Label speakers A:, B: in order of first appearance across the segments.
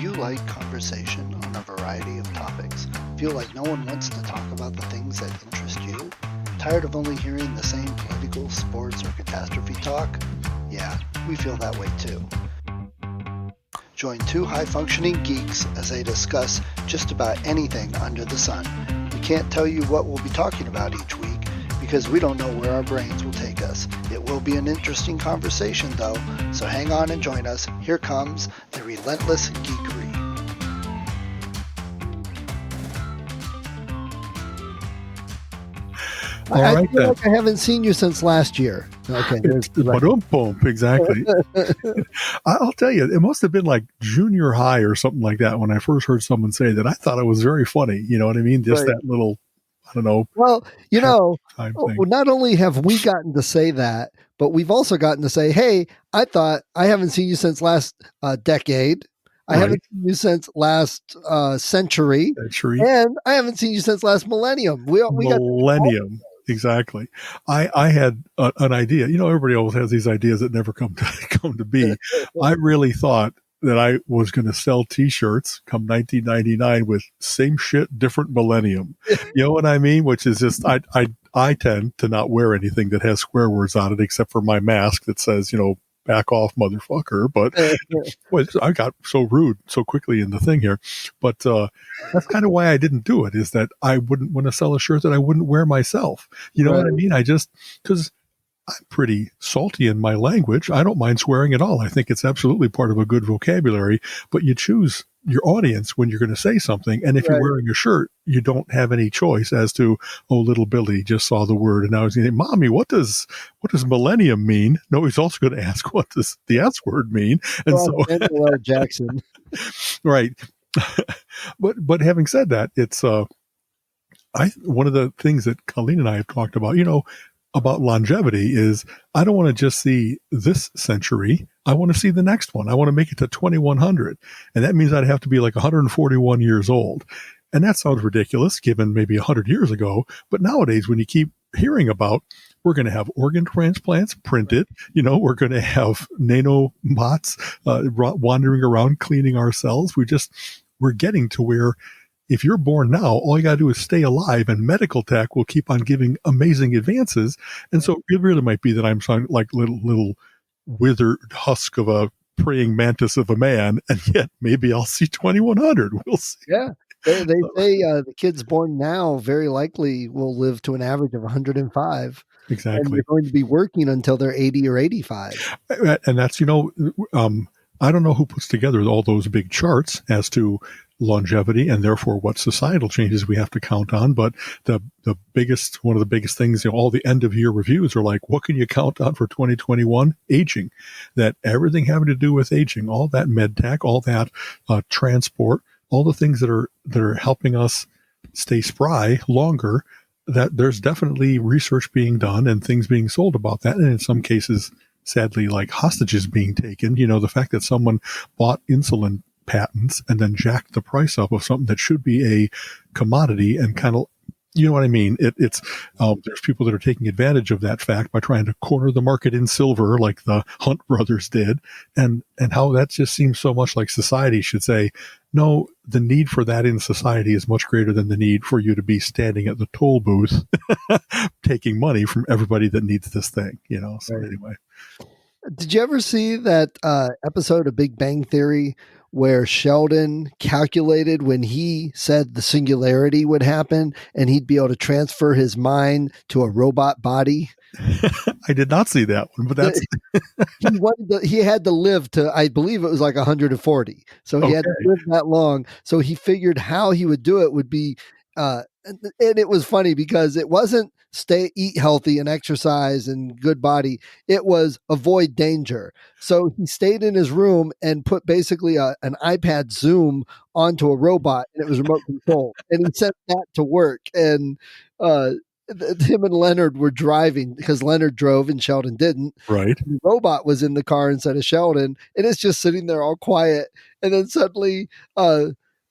A: you like conversation on a variety of topics? Feel like no one wants to talk about the things that interest you? Tired of only hearing the same political, sports, or catastrophe talk? Yeah, we feel that way too. Join two high-functioning geeks as they discuss just about anything under the sun. We can't tell you what we'll be talking about each week because we don't know where our brains will take us. It will be an interesting conversation though, so hang on and join us. Here comes the Relentless Geekery.
B: I feel like I haven't seen you since last year. Okay.
C: Exactly. I'll tell you, it must have been like junior high or something like that when I first heard someone say that. I thought it was very funny. You know what I mean? Just that little, I don't know.
B: Well, not only have we gotten to say that, but we've also gotten to say, hey, I thought I haven't seen you since last decade. I haven't seen you since last century. And I haven't seen you since last millennium. We
C: Millennium. Exactly. I had an idea. You know, everybody always has these ideas that never come to be. I really thought that I was going to sell T-shirts come 1999 with same shit, different millennium. You know what I mean? Which is just I tend to not wear anything that has swear words on it except for my mask that says, back off, motherfucker. But I got so rude so quickly in the thing here. But that's kind of why I didn't do it, is that I wouldn't want to sell a shirt that I wouldn't wear myself. You know what I mean? Because I'm pretty salty in my language. I don't mind swearing at all. I think it's absolutely part of a good vocabulary, but you choose your audience when you're going to say something. And if you're wearing a shirt, you don't have any choice as to, little Billy just saw the word and now he's going to say, Mommy, what does millennium mean? No, he's also going to ask, what does the S word mean? And
B: Samuel L. Jackson.
C: Right. But having said that, it's, one of the things that Colleen and I have talked about longevity is I don't want to just see this century. I want to see the next one. I want to make it to 2100. And that means I'd have to be like 141 years old. And that sounds ridiculous given maybe 100 years ago. But nowadays, when you keep hearing about, we're going to have organ transplants printed, we're going to have nanobots wandering around cleaning our cells. We're getting to where if you're born now, all you got to do is stay alive, and medical tech will keep on giving amazing advances. And so it really might be that I'm like little withered husk of a praying mantis of a man, and yet maybe I'll see 2100. We'll see.
B: Yeah. They say the kids born now very likely will live to an average of 105.
C: Exactly.
B: And they're going to be working until they're 80 or 85.
C: And that's, I don't know who puts together all those big charts as to longevity and therefore what societal changes we have to count on. But one of the biggest things, all the end of year reviews are like, what can you count on for 2021? Aging. That everything having to do with aging, all that med tech, all that transport, all the things that are helping us stay spry longer, that there's definitely research being done and things being sold about that. And in some cases, sadly, like hostages being taken, the fact that someone bought insulin patents and then jacked the price up of something that should be a commodity and kind of, you know what I mean? It's there's people that are taking advantage of that fact by trying to corner the market in silver like the Hunt brothers did. And how that just seems so much like society should say, no, the need for that in society is much greater than the need for you to be standing at the toll booth taking money from everybody that needs this thing, So anyway.
B: Did you ever see that episode of Big Bang Theory where Sheldon calculated when he said the singularity would happen and he'd be able to transfer his mind to a robot body?
C: I did not see that one, but that's
B: he had to live to, I believe it was like 140. So he had to live that long. So he figured how he would do it would be, and it was funny because it wasn't eat healthy and exercise and good body. It was avoid danger. So he stayed in his room and put basically an iPad Zoom onto a robot, and it was remote control. And he sent that to work. And him and Leonard were driving because Leonard drove and Sheldon didn't.
C: Right.
B: The robot was in the car instead of Sheldon, and it's just sitting there all quiet. And then suddenly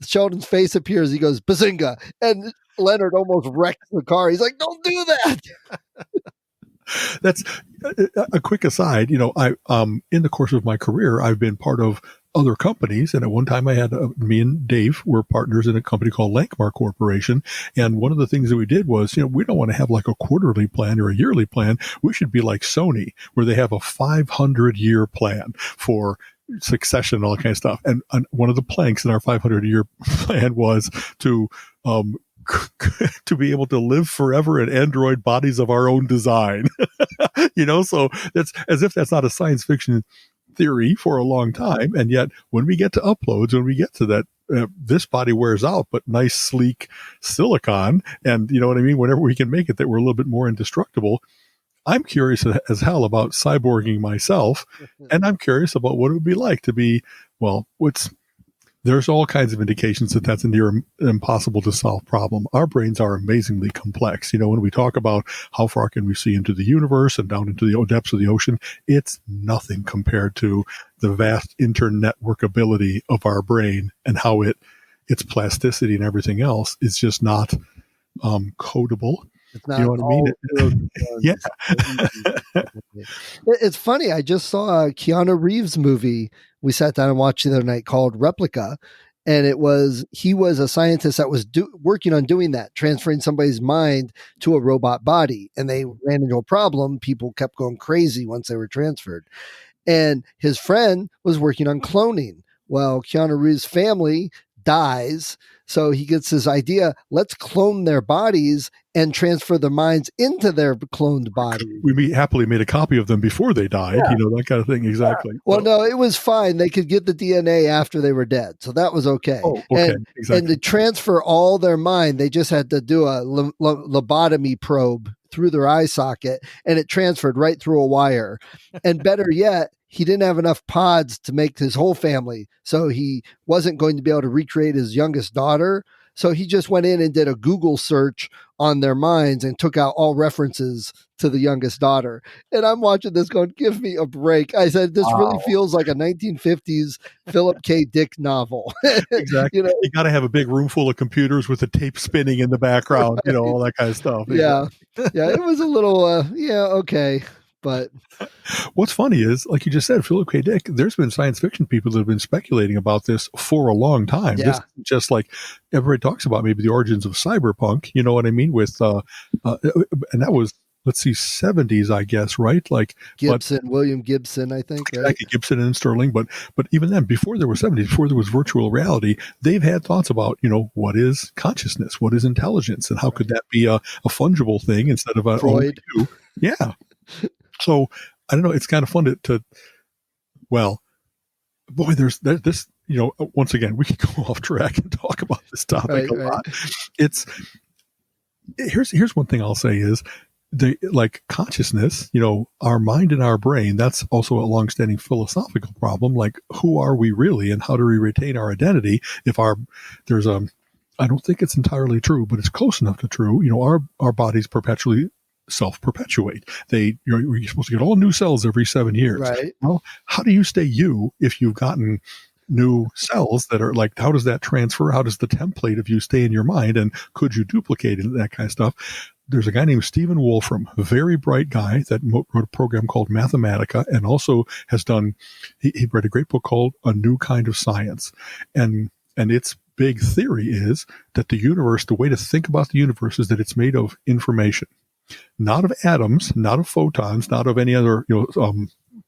B: Sheldon's face appears. He goes, "Bazinga!" And Leonard almost wrecks the car. He's like, "Don't do that."
C: That's a quick aside. I in the course of my career, I've been part of other companies. And at one time I had, me and Dave were partners in a company called Lankmar Corporation. And one of the things that we did was, we don't want to have like a quarterly plan or a yearly plan. We should be like Sony, where they have a 500-year plan for succession and all that kind of stuff. And one of the planks in our 500-year plan was to to be able to live forever in android bodies of our own design. So that's as if that's not a science fiction theory for a long time. And yet when we get to uploads, when we get to that, this body wears out, but nice, sleek silicon. And you know what I mean? Whenever we can make it that we're a little bit more indestructible, I'm curious as hell about cyborging myself. And I'm curious about what it would be like to be, there's all kinds of indications that that's a near impossible to solve problem. Our brains are amazingly complex. When we talk about how far can we see into the universe and down into the depths of the ocean, it's nothing compared to the vast internetwork ability of our brain and how its plasticity and everything else is just not codable.
B: It's not,
C: you know what I mean? Yeah.
B: It's funny. I just saw a Keanu Reeves movie we sat down and watched the other night called Replica. And he was a scientist that was working on doing that, transferring somebody's mind to a robot body. And they ran into a problem. People kept going crazy once they were transferred. And his friend was working on cloning. Well, Keanu Reeves' family dies. So he gets this idea, let's clone their bodies and transfer their minds into their cloned body.
C: We happily made a copy of them before they died, that kind of thing. Exactly.
B: Yeah. Well, no, it was fine. They could get the DNA after they were dead. So that was okay.
C: Oh, okay. Exactly.
B: And to transfer all their mind, they just had to do a lobotomy probe through their eye socket, and it transferred right through a wire. And better yet, he didn't have enough pods to make his whole family. So he wasn't going to be able to recreate his youngest daughter. So he just went in and did a Google search on their minds and took out all references to the youngest daughter. And I'm watching this going, give me a break. I said, this really feels like a 1950s Philip K. Dick novel.
C: Exactly. You got to have a big room full of computers with the tape spinning in the background, right. All that kind of stuff.
B: Yeah. Yeah. It was a little, okay. But
C: what's funny is, like you just said, Philip K. Dick, there's been science fiction people that have been speculating about this for a long time.
B: Yeah.
C: This is just like everybody talks about maybe the origins of cyberpunk, you know what I mean? With, and that was, let's see, 70s, I guess, right? Like
B: William Gibson, I think. Right?
C: Exactly, Gibson and Sterling. But even then, before there was 70s, before there was virtual reality, they've had thoughts about, what is consciousness? What is intelligence? And how could that be a fungible thing instead of a
B: Freud?
C: Yeah. So I don't know. It's kind of fun to there's this, once again, we could go off track and talk about this topic a lot. Here's one thing I'll say is like consciousness, our mind and our brain, that's also a longstanding philosophical problem. Like, who are we really and how do we retain our identity if I don't think it's entirely true, but it's close enough to true. Our bodies perpetually self-perpetuate. You're supposed to get all new cells every 7 years.
B: Right.
C: Well, how do you stay you if you've gotten new cells that are like, how does that transfer? How does the template of you stay in your mind? And could you duplicate it, that kind of stuff? There's a guy named Stephen Wolfram, a very bright guy that wrote a program called Mathematica, and also has done, he read a great book called A New Kind of Science. And its big theory is that the universe, the way to think about the universe is that it's made of information. Not of atoms, not of photons, not of any other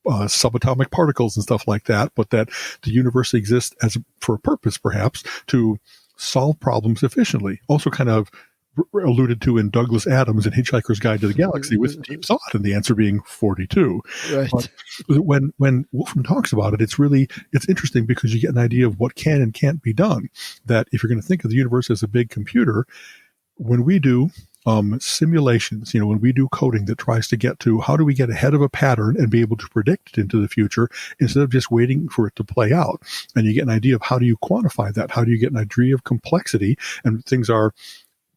C: subatomic particles and stuff like that, but that the universe exists for a purpose, perhaps, to solve problems efficiently. Also kind of alluded to in Douglas Adams' in Hitchhiker's Guide to the Galaxy with deep thought, and the answer being 42.
B: Right.
C: But when Wolfram talks about it, it's interesting because you get an idea of what can and can't be done. That if you're going to think of the universe as a big computer, when we do simulations, when we do coding that tries to get to how do we get ahead of a pattern and be able to predict it into the future instead of just waiting for it to play out. And you get an idea of how do you quantify that? How do you get an idea of complexity? And things are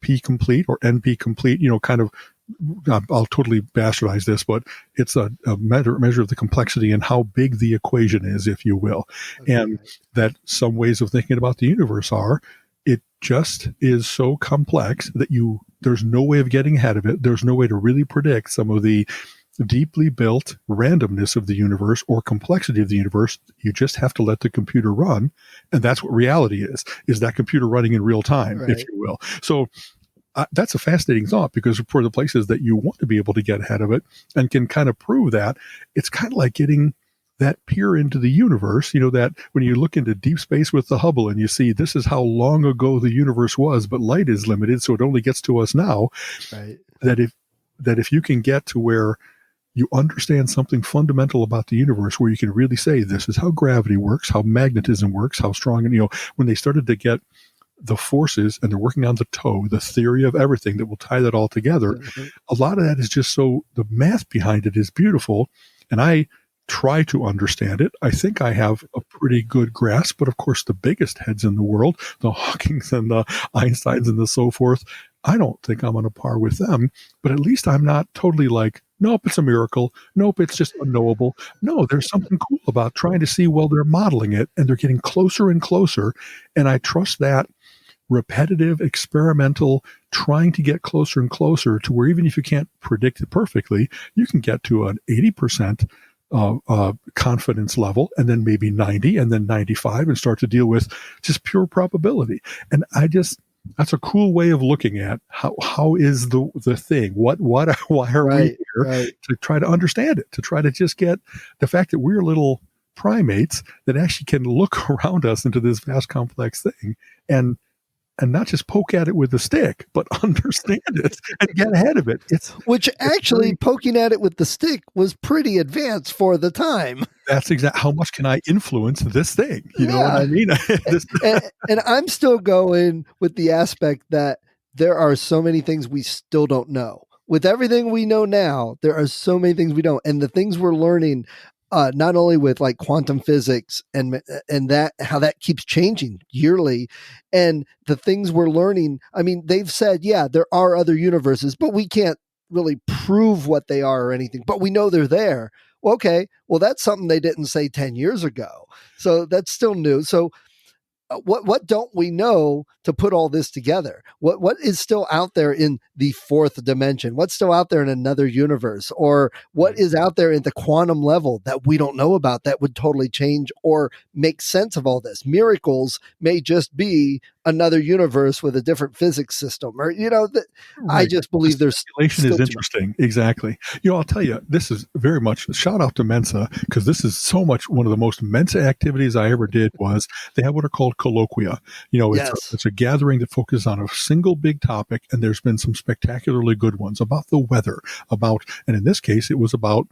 C: P complete or NP complete, kind of, I'll totally bastardize this, but it's a measure of the complexity and how big the equation is, if you will. Okay. And that some ways of thinking about the universe are, it just is so complex that there's no way of getting ahead of it. There's no way to really predict some of the deeply built randomness of the universe or complexity of the universe. You just have to let the computer run. And that's what reality is that computer running in real time, if you will. So that's a fascinating thought, because for the places that you want to be able to get ahead of it and can kind of prove that, it's kind of like getting that peer into the universe, that when you look into deep space with the Hubble and you see this is how long ago the universe was, but light is limited, so it only gets to us now. Right. That if you can get to where you understand something fundamental about the universe, where you can really say, this is how gravity works, how magnetism works, how strong, and when they started to get the forces and they're working on the toe, the theory of everything that will tie that all together, a lot of that is just so the math behind it is beautiful. And I try to understand it. I think I have a pretty good grasp, but of course the biggest heads in the world, the Hawkings and the Einsteins and the so forth, I don't think I'm on a par with them, but at least I'm not totally like, nope, it's a miracle. Nope, it's just unknowable. No, there's something cool about trying to see, well, they're modeling it and they're getting closer and closer. And I trust that repetitive, experimental, trying to get closer and closer to where even if you can't predict it perfectly, you can get to an 80% confidence level, and then maybe 90, and then 95, and start to deal with just pure probability. And that's a cool way of looking at how is the thing, why are we here, to try to understand it, to try to just get the fact that we're little primates that actually can look around us into this vast complex thing and not just poke at it with a stick, but understand it and get ahead of it.
B: Poking at it with the stick was pretty advanced for the time.
C: That's exactly how much can I influence this thing? You know what I mean?
B: and I'm still going with the aspect that there are so many things we still don't know. With everything we know now, there are so many things we don't. And the things we're learning, not only with like quantum physics and that how that keeps changing yearly, and the things we're learning. I mean, they've said, there are other universes, but we can't really prove what they are or anything, but we know they're there. Okay, well, that's something they didn't say 10 years ago. So that's still new. So what don't we know to put all this together? What is still out there in the fourth dimension? What's still out there in another universe? Or what is out there in the quantum level that we don't know about that would totally change or make sense of all this? Miracles may just be another universe with a different physics system, or I just believe there's
C: speculation is interesting. Exactly. I'll tell you, this is very much shout out to Mensa, because this is so much one of the most Mensa activities I ever did. Was they have what are called colloquia. It's a gathering that focuses on a single big topic, and there's been some spectacularly good ones about the weather, and in this case it was about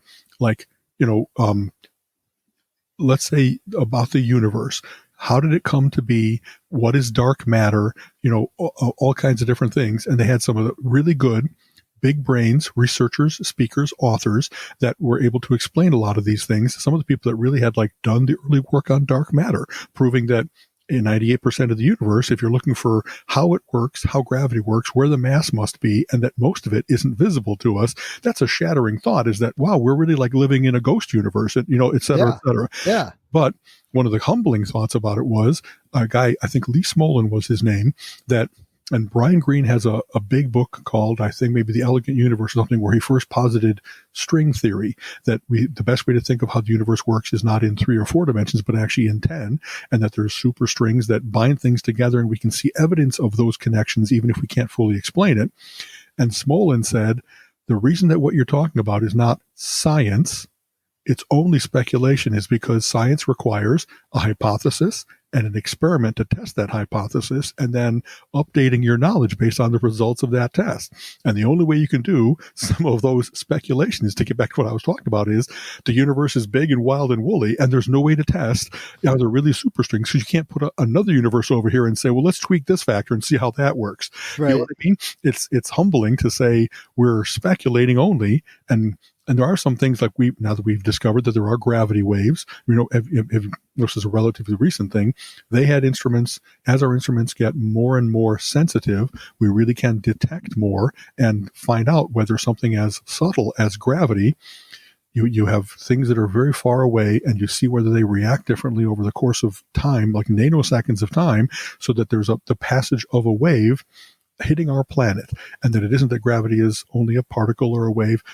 C: let's say about the universe. How did it come to be? What is dark matter? All kinds of different things. And they had some of the really good big brains, researchers, speakers, authors that were able to explain a lot of these things. Some of the people that really had done the early work on dark matter, proving that in 98% of the universe, if you're looking for how it works, how gravity works, where the mass must be, and that most of it isn't visible to us, that's a shattering thought, is that, wow, we're really living in a ghost universe, and, et cetera, et cetera.
B: Yeah.
C: But one of the humbling thoughts about it was a guy, I think Lee Smolin was his name, and Brian Greene has a big book called, I think maybe The Elegant Universe or something, where he first posited string theory, that the best way to think of how the universe works is not in 3 or 4 dimensions, but actually in 10, and that there's super strings that bind things together, and we can see evidence of those connections even if we can't fully explain it. And Smolin said, the reason that what you're talking about is not science, it's only speculation, is because science requires a hypothesis and an experiment to test that hypothesis, and then updating your knowledge based on the results of that test. And the only way you can do some of those speculations, to get back to what I was talking about, is the universe is big and wild and woolly, and there's no way to test are there really superstrings, because you can't put another universe over here and say, well, let's tweak this factor and see how that works. Right. You know what I mean? It's humbling to say we're speculating only, and there are some things now that we've discovered that there are gravity waves. This is a relatively recent thing. They had instruments, as our instruments get more and more sensitive, we really can detect more and find out whether something as subtle as gravity, you have things that are very far away, and you see whether they react differently over the course of time, like nanoseconds of time, so that there's the passage of a wave hitting our planet, and that it isn't that gravity is only a particle or a wave.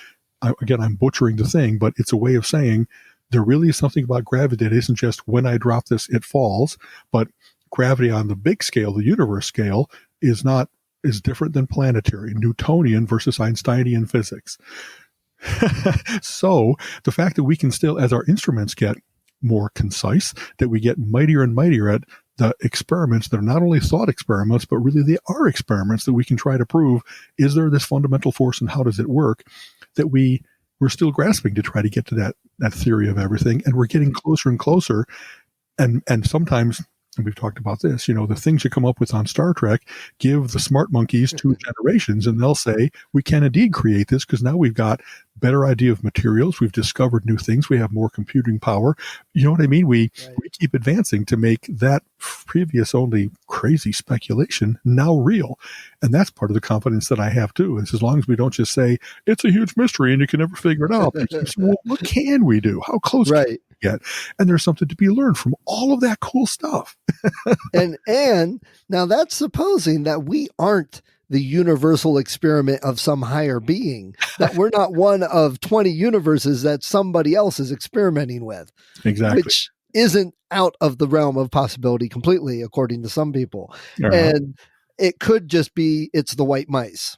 C: I'm butchering the thing, but it's a way of saying there really is something about gravity that isn't just when I drop this, it falls, but gravity on the big scale, the universe scale, is different than planetary, Newtonian versus Einsteinian physics. So the fact that we can still, as our instruments get more concise, that we get mightier and mightier at the experiments that are not only thought experiments, but really they are experiments that we can try to prove, is there this fundamental force and how does it work, that we're still grasping to try to get to that theory of everything. And we're getting closer and closer. And sometimes, and we've talked about this, the things you come up with on Star Trek, give the smart monkeys 2 generations and they'll say, we can indeed create this because now we've got better idea of materials. We've discovered new things. We have more computing power. You know what I mean? We keep advancing to make that previous only crazy speculation now real. And that's part of the confidence that I have too, is as long as we don't just say it's a huge mystery and you can never figure it out. Well, what can we do? How close can we get? And there's something to be learned from all of that cool stuff.
B: and now that's supposing that we aren't the universal experiment of some higher being, that we're not one of 20 universes that somebody else is experimenting with.
C: Exactly.
B: Which isn't out of the realm of possibility completely, according to some people. And it could just be, it's the white mice.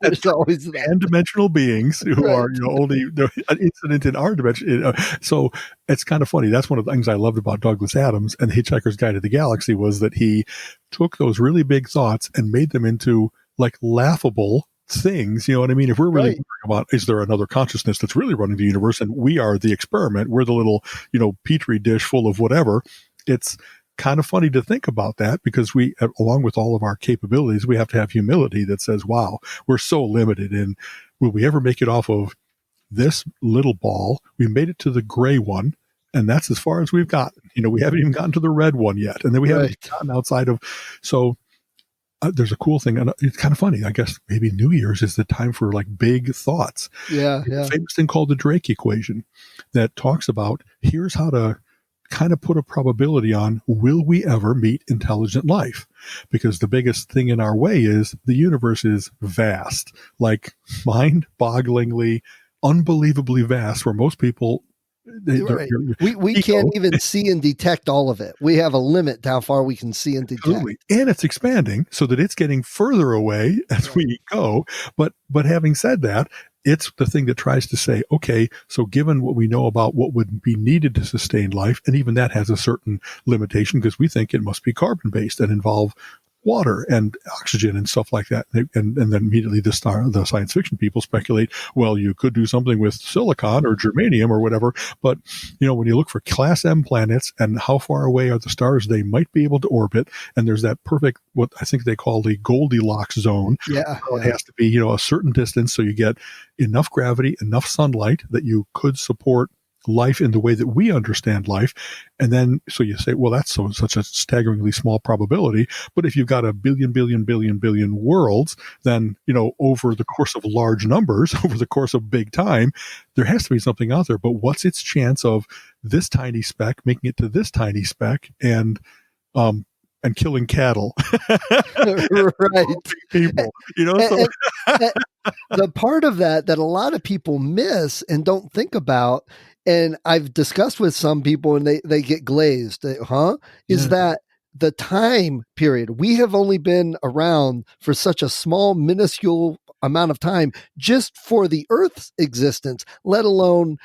B: There's always that.
C: Pan-dimensional beings who are only an incident in our dimension. So it's kind of funny. That's one of the things I loved about Douglas Adams and The Hitchhiker's Guide to the Galaxy, was that he took those really big thoughts and made them into like laughable things. You know what I mean? If we're really wondering about, is there another consciousness that's really running the universe and we are the experiment, we're the little, petri dish full of whatever, it's kind of funny to think about that, because we, along with all of our capabilities, we have to have humility that says, wow, we're so limited in, will we ever make it off of this little ball? We made it to the gray one, and that's as far as we've gotten. We haven't even gotten to the red one yet, and then we haven't gotten outside of. So there's a cool thing, and it's kind of funny. I guess maybe New Year's is the time for like big thoughts.
B: Yeah.
C: A famous thing called the Drake equation that talks about, here's how to kind of put a probability on, will we ever meet intelligent life? Because the biggest thing in our way is the universe is vast, like mind-bogglingly, unbelievably vast, where most people
B: we can't even see and detect all of it. We have a limit to how far we can see and detect.
C: Absolutely. And it's expanding so that it's getting further away as we go. But having said that, it's the thing that tries to say, okay, so given what we know about what would be needed to sustain life, and even that has a certain limitation because we think it must be carbon-based and involve water and oxygen and stuff like that. And then immediately the science fiction people speculate, well, you could do something with silicon or germanium or whatever. But, when you look for class M planets and how far away are the stars they might be able to orbit, and there's that perfect, what I think they call the Goldilocks zone.
B: Yeah.
C: It has to be, a certain distance. So you get enough gravity, enough sunlight that you could support life in the way that we understand life. And then, so you say, well, that's such a staggeringly small probability. But if you've got a billion worlds, then, over the course of large numbers, over the course of big time, there has to be something out there. But what's its chance of this tiny speck making it to this tiny speck and killing cattle?
B: Right.
C: People,
B: the part of that a lot of people miss and don't think about, and I've discussed with some people and they get glazed, is that the time period. We have only been around for such a small, minuscule amount of time just for the Earth's existence, let alone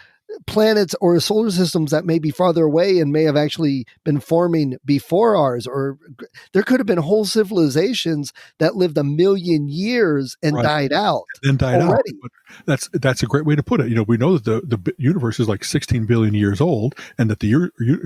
B: planets or solar systems that may be farther away and may have actually been forming before ours, or there could have been whole civilizations that lived 1 million years and died out. Already.
C: But that's a great way to put it. We know that the universe is like 16 billion years old, and that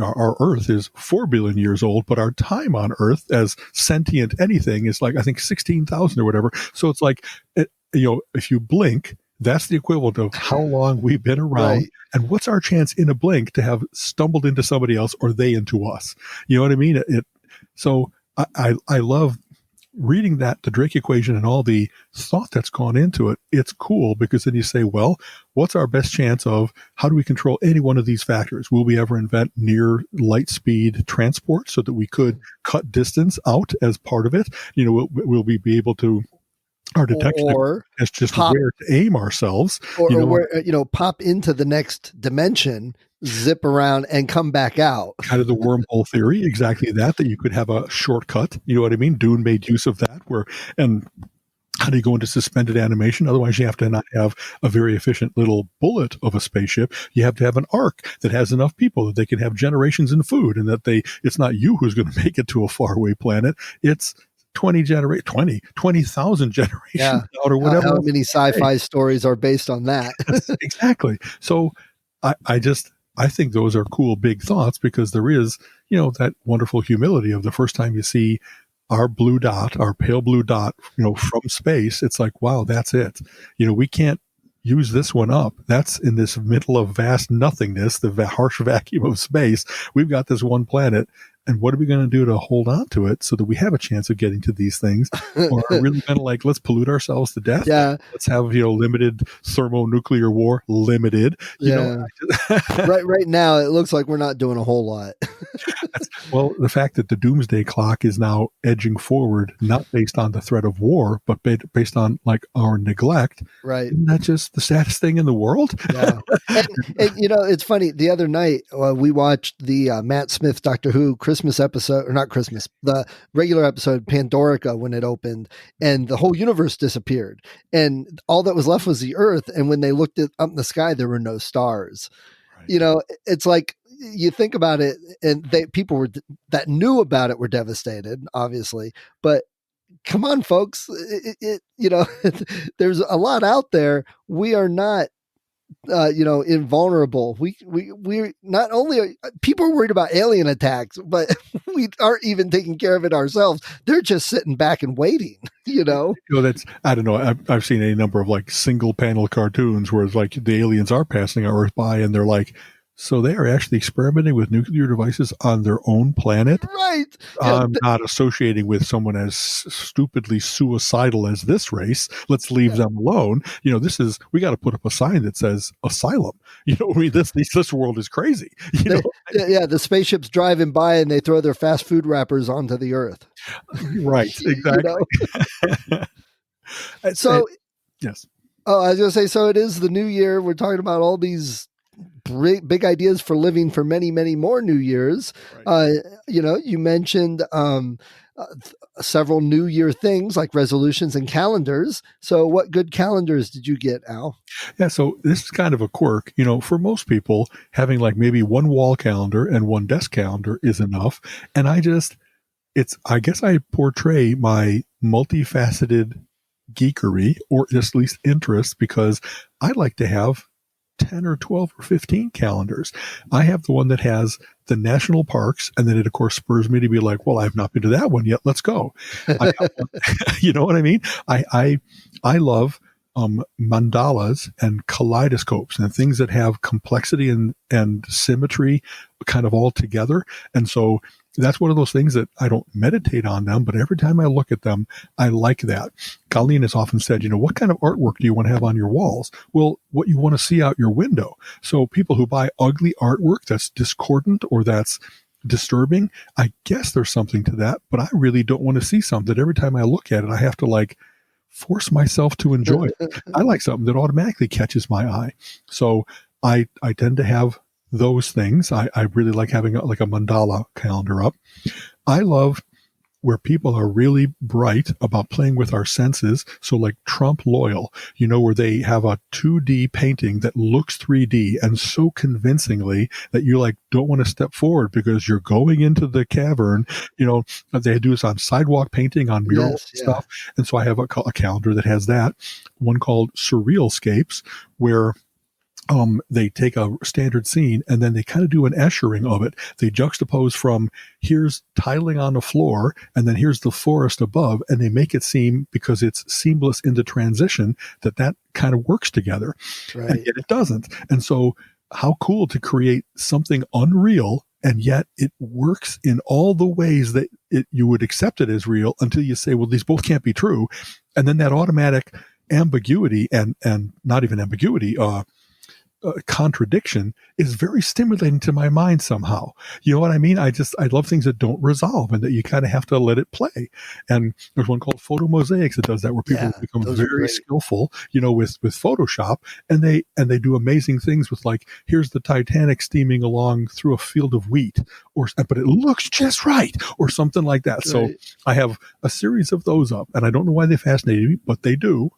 C: our Earth is 4 billion years old, but our time on Earth as sentient anything is like, I think 16,000 or whatever. So it's like, if you blink, that's the equivalent of how long we've been around. Right. And what's our chance in a blink to have stumbled into somebody else or they into us? You know what I mean? So I love reading the Drake equation and all the thought that's gone into it. It's cool because then you say, well, what's our best chance of, how do we control any one of these factors? Will we ever invent near light speed transport so that we could cut distance out as part of it? Will we be able to our detection
B: or
C: is just
B: pop,
C: where to aim ourselves,
B: or where, pop into the next dimension, zip around, and come back out.
C: Kind of the wormhole theory, exactly that you could have a shortcut. You know what I mean? Dune made use of that. And how do you go into suspended animation? Otherwise, you have to not have a very efficient little bullet of a spaceship. You have to have an arc that has enough people that they can have generations in food, and that it's not you who's going to make it to a faraway planet. It's 20,000 generations out, or whatever.
B: How many sci-fi stories are based on that?
C: Yes, exactly. So I think those are cool big thoughts, because there is, that wonderful humility of the first time you see our blue dot, our pale blue dot, from space. It's like, wow, that's it. We can't use this one up. That's in this middle of vast nothingness, the harsh vacuum of space. We've got this one planet. And what are we going to do to hold on to it so that we have a chance of getting to these things? Or are we really going to let's pollute ourselves to death?
B: Yeah.
C: Let's have, limited thermonuclear war, limited.
B: Right now, it looks like we're not doing a whole lot.
C: Well, the fact that the doomsday clock is now edging forward, not based on the threat of war, but based on our neglect.
B: Right.
C: Isn't that just the saddest thing in the world?
B: Yeah. and it's funny. The other night, we watched the Matt Smith Doctor Who Christmas episode, or not Christmas, the regular episode Pandorica, when it opened, and the whole universe disappeared, and all that was left was the Earth. And when they looked up in the sky, there were no stars. Right. It's like, you think about it, and people that knew about it were devastated, obviously, but come on, folks, there's a lot out there. We are not, invulnerable. We're not only people are worried about alien attacks, but we aren't even taking care of it ourselves. They're just sitting back and waiting.
C: That's, I don't know. I've seen a number of single panel cartoons where it's the aliens are passing our Earth by, and they're like, so they are actually experimenting with nuclear devices on their own planet.
B: Right.
C: I'm not associating with someone as stupidly suicidal as this race. Let's leave them alone. We got to put up a sign that says asylum. This world is crazy.
B: The spaceships driving by and they throw their fast food wrappers onto the Earth.
C: Right. Exactly.
B: So,
C: yes.
B: Oh, I was going to say, so it is the new year. We're talking about all these big ideas for living for many, many more New Years. Right. You mentioned several New Year things like resolutions and calendars. So what good calendars did you get, Al?
C: Yeah, so this is kind of a quirk. For most people, having maybe one wall calendar and one desk calendar is enough. And I guess I portray my multifaceted geekery, or at least interest, because I like to have 10 or 12 or 15 calendars. I have the one that has the national parks, and then it of course spurs me to be like, well, I've not been to that one yet. Let's go. You know what I mean? I love mandalas and kaleidoscopes and things that have complexity and symmetry kind of all together. And so that's one of those things that I don't meditate on them, but every time I look at them, I like that. Colleen has often said, what kind of artwork do you want to have on your walls? Well, what you want to see out your window. So people who buy ugly artwork that's discordant or that's disturbing, I guess there's something to that, but I really don't want to see something that every time I look at it, I have to force myself to enjoy it. I like something that automatically catches my eye. So I tend to have those things. I really like having a mandala calendar up. I love where people are really bright about playing with our senses. So Trump Loyal, where they have a 2D painting that looks 3D and so convincingly that you don't want to step forward because you're going into the cavern. They do this on sidewalk painting, on mural stuff. And so I have a calendar that has that. One called Surrealscapes, where they take a standard scene and then they kind of do an eschering of it. They juxtapose from here's tiling on the floor and then here's the forest above, and they make it seem, because it's seamless in the transition, that kind of works together. Right. And yet it doesn't. And so how cool to create something unreal, and yet it works in all the ways that you would accept it as real until you say, well, these both can't be true. And then that automatic ambiguity and not even ambiguity, contradiction is very stimulating to my mind somehow. You know what I mean? I love things that don't resolve and that you kind of have to let it play. And there's one called Photo Mosaics that does that, where people become very skillful, with Photoshop, and they do amazing things with, like, here's the Titanic steaming along through a field of wheat, but it looks just right, or something like that. Right. So I have a series of those up, and I don't know why they fascinate me, but they do.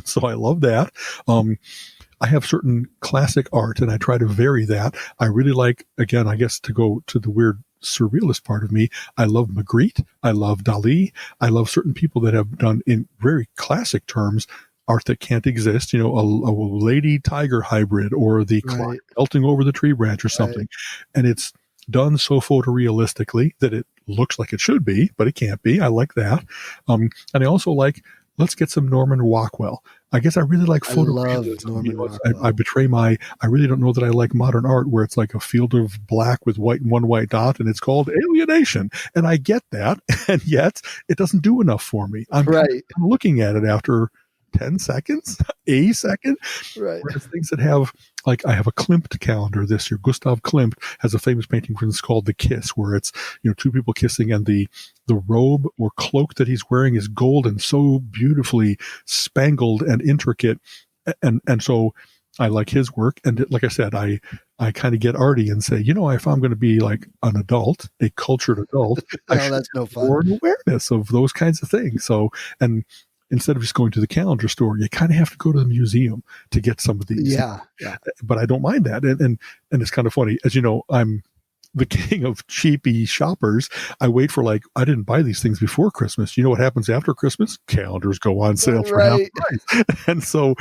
C: So I love that. I have certain classic art, and I try to vary that. I really like, again, I guess, to go to the weird surrealist part of me, I love Magritte. I love Dali. I love certain people that have done, in very classic terms, art that can't exist, a lady tiger hybrid, or the clock melting over the tree branch or something. Right. And it's done so photorealistically that it looks like it should be, but it can't be. I like that. And I also like, let's get some Norman Rockwell. I guess I really like photorealism. I really don't know that I like modern art where it's like a field of black with white and one white dot, and it's called alienation. And I get that, and yet it doesn't do enough for me. I'm looking at it after 10 seconds, a second. Right. Whereas things that have, like, I have a Klimt calendar this year. Gustav Klimt has a famous painting for this called The Kiss, where it's, two people kissing, and the robe or cloak that he's wearing is gold and so beautifully spangled and intricate. And so I like his work. And like I said, I kind of get arty and say, if I'm going to be like an adult, a cultured adult, I should have more awareness of those kinds of things. So, and instead of just going to the calendar store, you kind of have to go to the museum to get some of these. Yeah. But I don't mind that. And it's kind of funny. As you know, I'm the king of cheapy shoppers. I wait for, like, I didn't buy these things before Christmas. You know what happens after Christmas? Calendars go on sale for half price. And so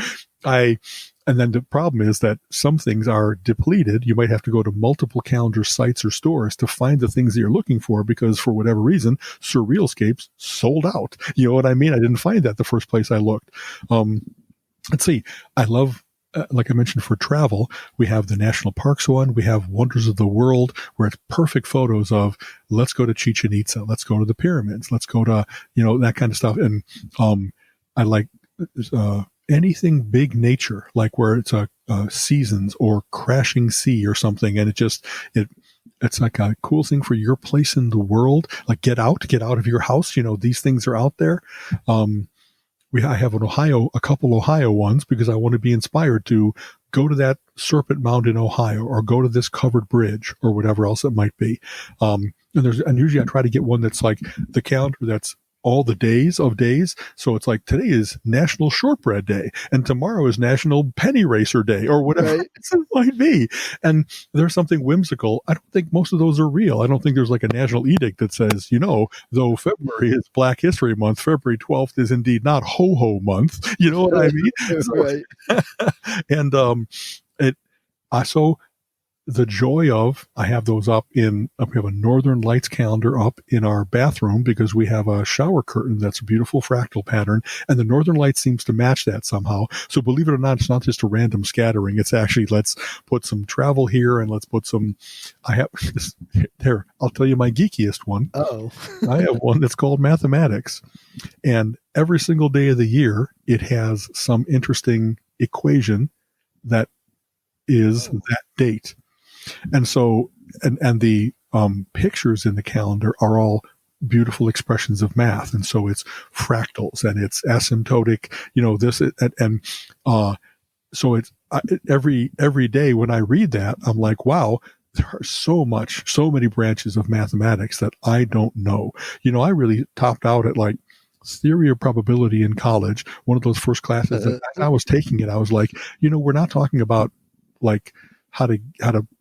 C: and then the problem is that some things are depleted. You might have to go to multiple calendar sites or stores to find the things that you're looking for, because for whatever reason, Surrealscapes sold out. You know what I mean? I didn't find that the first place I looked. Let's see. I love, like I mentioned, for travel, we have the national parks one. We have Wonders of the World, where it's perfect photos of, let's go to Chichen Itza. Let's go to the pyramids. Let's go to, that kind of stuff. And I like anything big nature, like where it's a seasons or crashing sea or something, and it's like a cool thing for your place in the world. Like get out of your house. These things are out there. I have a couple Ohio ones, because I want to be inspired to go to that Serpent Mound in Ohio, or go to this covered bridge, or whatever else it might be. And usually I try to get one that's like the calendar that's all the days of days. So it's like, today is National Shortbread Day, and tomorrow is National Penny Racer Day, or whatever it might be. And there's something whimsical. I don't think most of those are real. I don't think there's like a national edict that says, though February is Black History Month, February 12th is indeed not Ho-Ho Month. You know what I mean? So the joy of, I have those up we have a Northern Lights calendar up in our bathroom, because we have a shower curtain that's a beautiful fractal pattern, and the Northern Lights seems to match that somehow. So believe it or not, it's not just a random scattering. It's actually, let's put some travel here, and let's put some, there, I'll tell you my geekiest one. I have one that's called Mathematics, and every single day of the year, it has some interesting equation that is that date. And so, and the pictures in the calendar are all beautiful expressions of math. And so it's fractals, and it's asymptotic, so it's every day when I read that, I'm like, wow, there are so many branches of mathematics that I don't know. I really topped out at like theory of probability in college, one of those first classes. And as I was taking it, I was like, we're not talking about like how to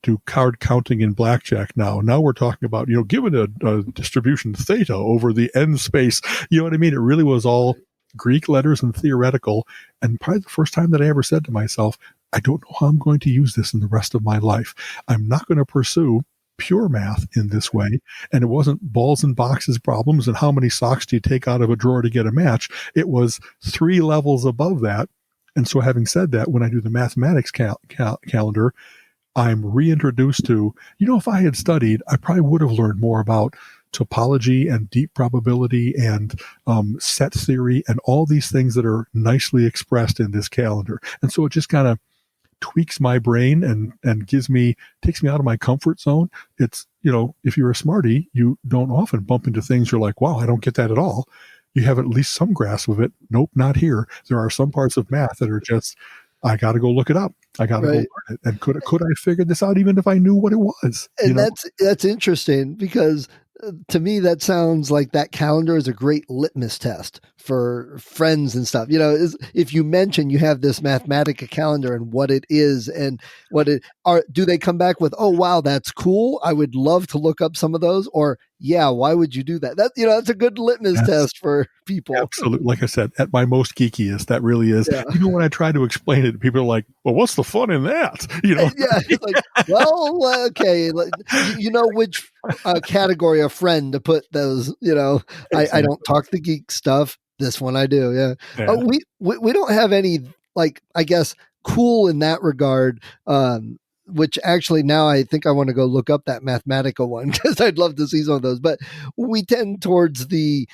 C: do card counting in blackjack now. Now we're talking about, given a distribution theta over the n space, you know what I mean? It really was all Greek letters and theoretical. And probably the first time that I ever said to myself, I don't know how I'm going to use this in the rest of my life. I'm not going to pursue pure math in this way. And it wasn't balls and boxes problems and how many socks do you take out of a drawer to get a match. It was 3 levels above that. And so having said that, when I do the mathematics calendar, I'm reintroduced to, if I had studied, I probably would have learned more about topology and deep probability and set theory and all these things that are nicely expressed in this calendar. And so it just kind of tweaks my brain and takes me out of my comfort zone. It's, if you're a smarty, you don't often bump into things you're like, wow, I don't get that at all. You have at least some grasp of it. Nope, not here. There are some parts of math that are just, I got to go look it up. I got to go learn it. And could I figure this out even if I knew what it was?
B: And that's interesting, because to me, that sounds like that calendar is a great litmus test for friends and stuff. If you mention you have this Mathematica calendar and what it is and do they come back with, oh, wow, that's cool, I would love to look up some of those, or yeah, why would you do that? That's a good litmus test for people.
C: Absolutely. Like I said, at my most geekiest, that really is. Yeah. When I try to explain it, people are like, well, what's the fun in that?
B: Yeah. It's like, well, okay. Which category of friend to put those, exactly. I don't talk the geek stuff. This one I do. Yeah. We don't have any, I guess, cool in that regard. Which actually now I think I want to go look up that Mathematica one, because I'd love to see some of those. But we tend towards the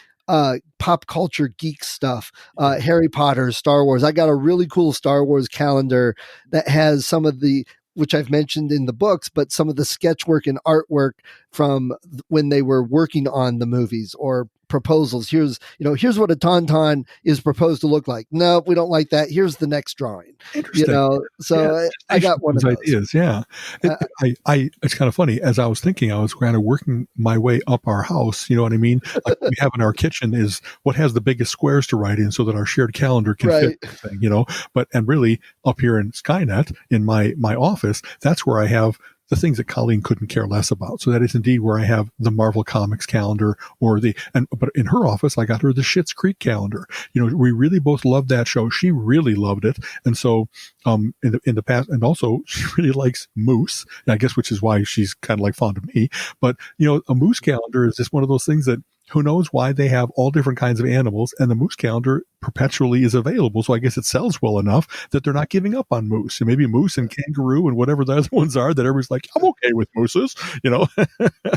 B: pop culture geek stuff, Harry Potter, Star Wars. I got a really cool Star Wars calendar that has some of the, which I've mentioned in the books, but some of the sketch work and artwork from when they were working on the movies or proposals. Here's what a tauntaun is proposed to look like. No, we don't like that. Here's the next drawing.
C: Interesting.
B: So I got one of those
C: ideas. Yeah. It's kind of funny. As I was thinking, I was kind of working my way up our house. You know what I mean? Like we have in our kitchen is what has the biggest squares to write in so that our shared calendar can fit everything, and really up here in Skynet in my office, that's where I have the things that Colleen couldn't care less about. So that is indeed where I have the Marvel Comics calendar but in her office, I got her the Schitt's Creek calendar. We really both loved that show. She really loved it. And so, in the past, and also she really likes moose, I guess, which is why she's kind of like fond of me. But, a moose calendar is just one of those things that who knows why they have all different kinds of animals, and the moose calendar perpetually is available. So I guess it sells well enough that they're not giving up on moose. And maybe moose and kangaroo and whatever the other ones are that everybody's like, I'm okay with mooses,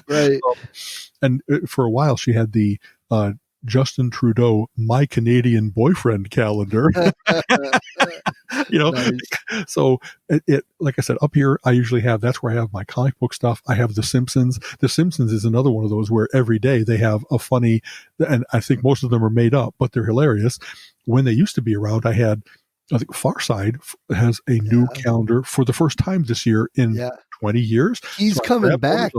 B: Right.
C: And for a while she had the Justin Trudeau, My Canadian Boyfriend calendar.
B: Nice.
C: So it like I said, up here I usually have, that's where I have my comic book stuff. I have the Simpsons. The Simpsons is another one of those where every day they have a funny, and I think most of them are made up, but they're hilarious. When they used to be around, I think Far Side has a new calendar for the first time this year in 20 years.
B: He's coming back.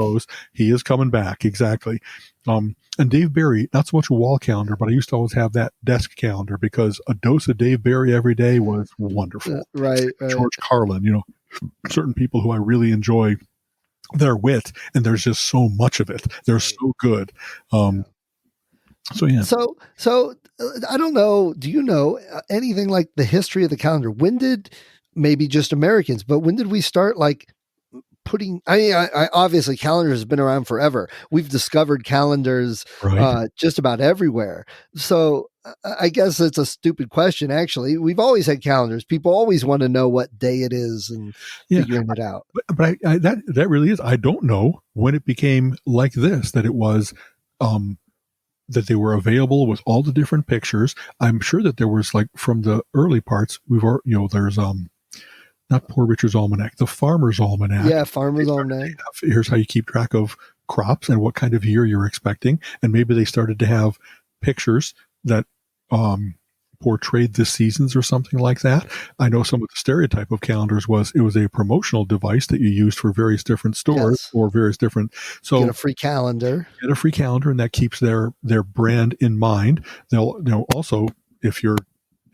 C: He is coming back. Exactly. And Dave Barry, not so much a wall calendar, but I used to always have that desk calendar because a dose of Dave Barry every day was wonderful.
B: Right.
C: George Carlin, certain people who I really enjoy their wit, and there's just so much of it. They're so good. So yeah.
B: So I don't know. Do you know anything like the history of the calendar? When did, maybe just Americans, but when did we start putting, I obviously calendars have been around forever. We've discovered calendars just about everywhere. So I guess it's a stupid question. Actually, we've always had calendars. People always want to know what day it is and figuring it out.
C: But that really is. I don't know when it became like this, that it was, that they were available with all the different pictures. I'm sure that there was from the early parts, there's, not Poor Richard's Almanac, the Farmer's Almanac.
B: Yeah, Farmer's Almanac.
C: Here's how you keep track of crops and what kind of year you're expecting. And maybe they started to have pictures that portrayed the seasons or something like that. I know some of the stereotype of calendars was it was a promotional device that you used for various different stores or various different. So
B: get a free calendar.
C: And that keeps their brand in mind. They'll, also, if you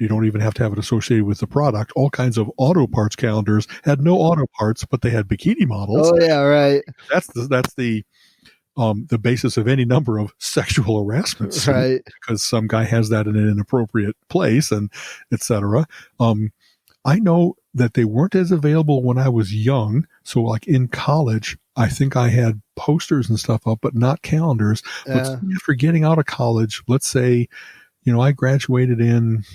C: don't even have to have it associated with the product. All kinds of auto parts calendars had no auto parts, but they had bikini models.
B: Oh yeah, right.
C: That's the basis of any number of sexual harassment,
B: right?
C: Because some guy has that in an inappropriate place, and etc. I know that they weren't as available when I was young. So in college, I think I had posters and stuff up, but not calendars. But after getting out of college, let's say, I graduated in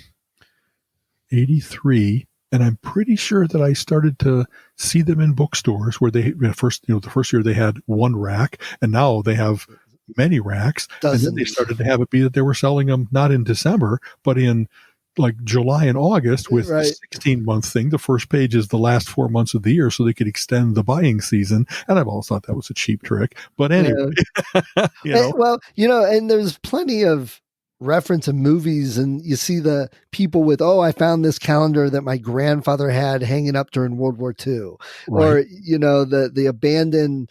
C: 83, and I'm pretty sure that I started to see them in bookstores where they the first year they had one rack, and now they have many racks.
B: Dozens.
C: And then they started to have it be that they were selling them not in December, but in like July and August with the
B: Right.
C: 16-month thing. The first page is the last 4 months of the year so they could extend the buying season. And I've always thought that was a cheap trick. But anyway,
B: Well, and there's plenty of reference in movies, and you see the people with, I found this calendar that my grandfather had hanging up during World War II.
C: Right.
B: Or, the abandoned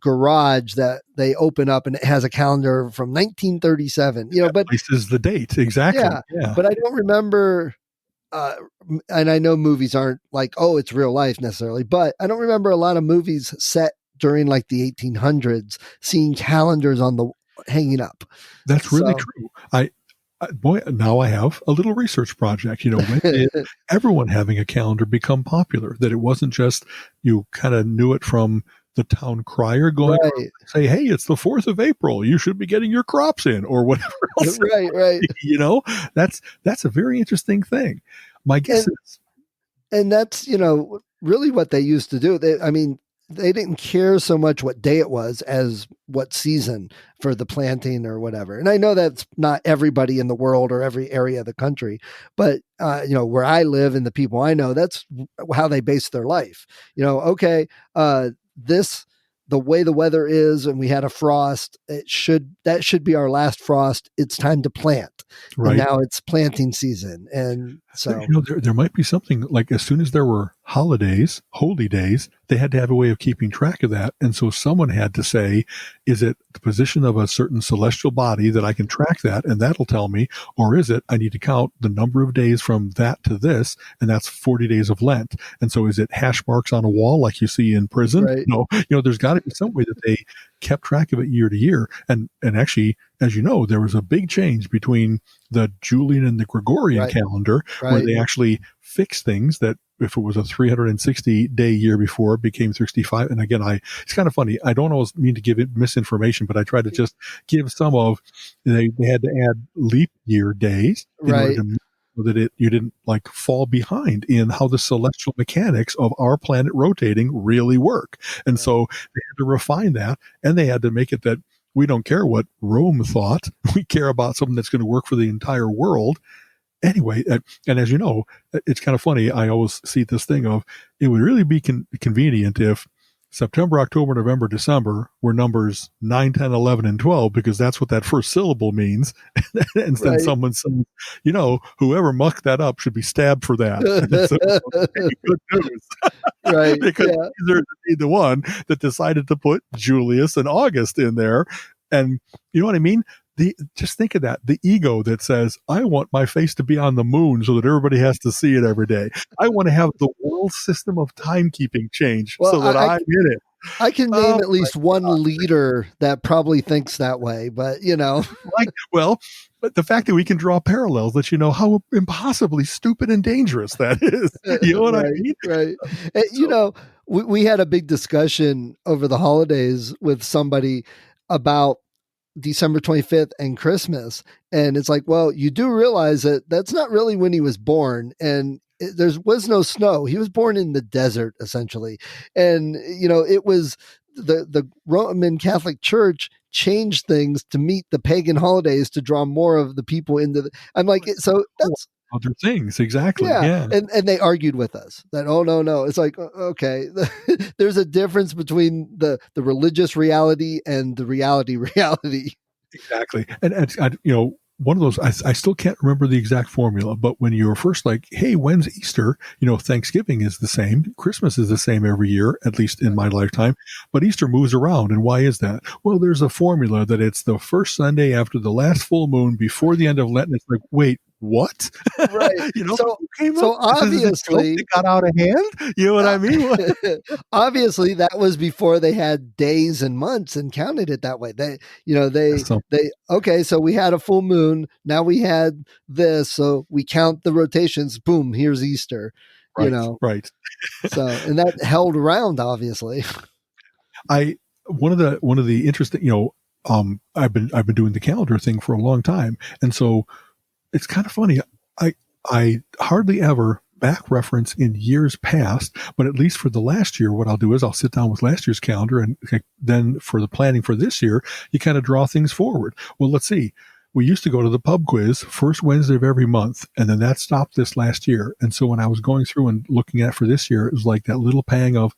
B: garage that they open up and it has a calendar from 1937, but
C: this is the date. Exactly.
B: Yeah. But I don't remember, and I know movies aren't like, it's real life necessarily, but I don't remember a lot of movies set during like the 1800s seeing calendars hanging up.
C: That's really true. Boy, now I have a little research project. When did everyone having a calendar become popular? That it wasn't just you kind of knew it from the town crier going say, hey, it's the 4th of April. You should be getting your crops in or whatever else.
B: Right.
C: That's a very interesting thing. My guess is.
B: And that's, really what they used to do. They didn't care so much what day it was as what season for the planting or whatever. And I know that's not everybody in the world or every area of the country, but where I live and the people I know, that's how they base their life. The way the weather is and we had a frost, that should be our last frost. It's time to plant. Right. And now it's planting season. And so
C: there might be something like as soon as there were holidays, holy days, they had to have a way of keeping track of that. And so someone had to say, is it the position of a certain celestial body that I can track that and that'll tell me, or is it I need to count the number of days from that to this, and that's 40 days of Lent. And so is it hash marks on a wall like you see in prison?
B: Right.
C: No, there's got to be some way that they kept track of it year to year. And actually, as you know, there was a big change between the Julian and the Gregorian calendar, where they actually fixed things that if it was a 360-day year before, it became 65. And again, it's kind of funny. I don't always mean to give it misinformation, but I try to just give some of, they had to add leap year days in order to so that you didn't like fall behind in how the celestial mechanics of our planet rotating really work. And so they had to refine that, and they had to make it that we don't care what Rome thought. We care about something that's going to work for the entire world. Anyway, and as you know, it's kind of funny. I always see this thing of it would really be convenient if September, October, November, December were numbers 9, 10, 11, and 12, because that's what that first syllable means. And then someone says, whoever mucked that up should be stabbed for that. So, good news.
B: Right.
C: Because they're the one that decided to put Julius and August in there. And you know what I mean? Just think of that. The ego that says, I want my face to be on the moon so that everybody has to see it every day. I want to have the world system of timekeeping change so that I'm in it.
B: I can name at least one leader that probably thinks that way, but
C: but the fact that we can draw parallels lets you know how impossibly stupid and dangerous that is. You know what I mean?
B: Right. We had a big discussion over the holidays with somebody about December 25th and Christmas. And it's like, well, you do realize that that's not really when he was born. And there was no snow. He was born in the desert, essentially. And, it was the Roman Catholic Church changed things to meet the pagan holidays to draw more of the people into I'm like, so that's
C: other things. Exactly. Yeah.
B: And they argued with us that, no. It's like, okay, there's a difference between the religious reality and the reality.
C: Exactly. And one of those, I still can't remember the exact formula, but when you were first like, hey, when's Easter? Thanksgiving is the same. Christmas is the same every year, at least in my lifetime, but Easter moves around. And why is that? Well, there's a formula that it's the first Sunday after the last full moon before the end of Lent. And it's like, wait, what?
B: Right. So obviously
C: it got out of hand. You know what I mean?
B: Obviously that was before they had days and months and counted it that way. Okay, so we had a full moon. Now we had this. So we count the rotations. Boom, here's Easter.
C: Right. Right.
B: So, and that held around, obviously.
C: One of the interesting, I've been doing the calendar thing for a long time. And so it's kind of funny. I hardly ever back reference in years past, but at least for the last year, what I'll do is I'll sit down with last year's calendar, and then for the planning for this year, you kind of draw things forward. Well, let's see. we used to go to the pub quiz first Wednesday of every month, and then that stopped this last year. And so when I was going through and looking at for this year, it was like that little pang of,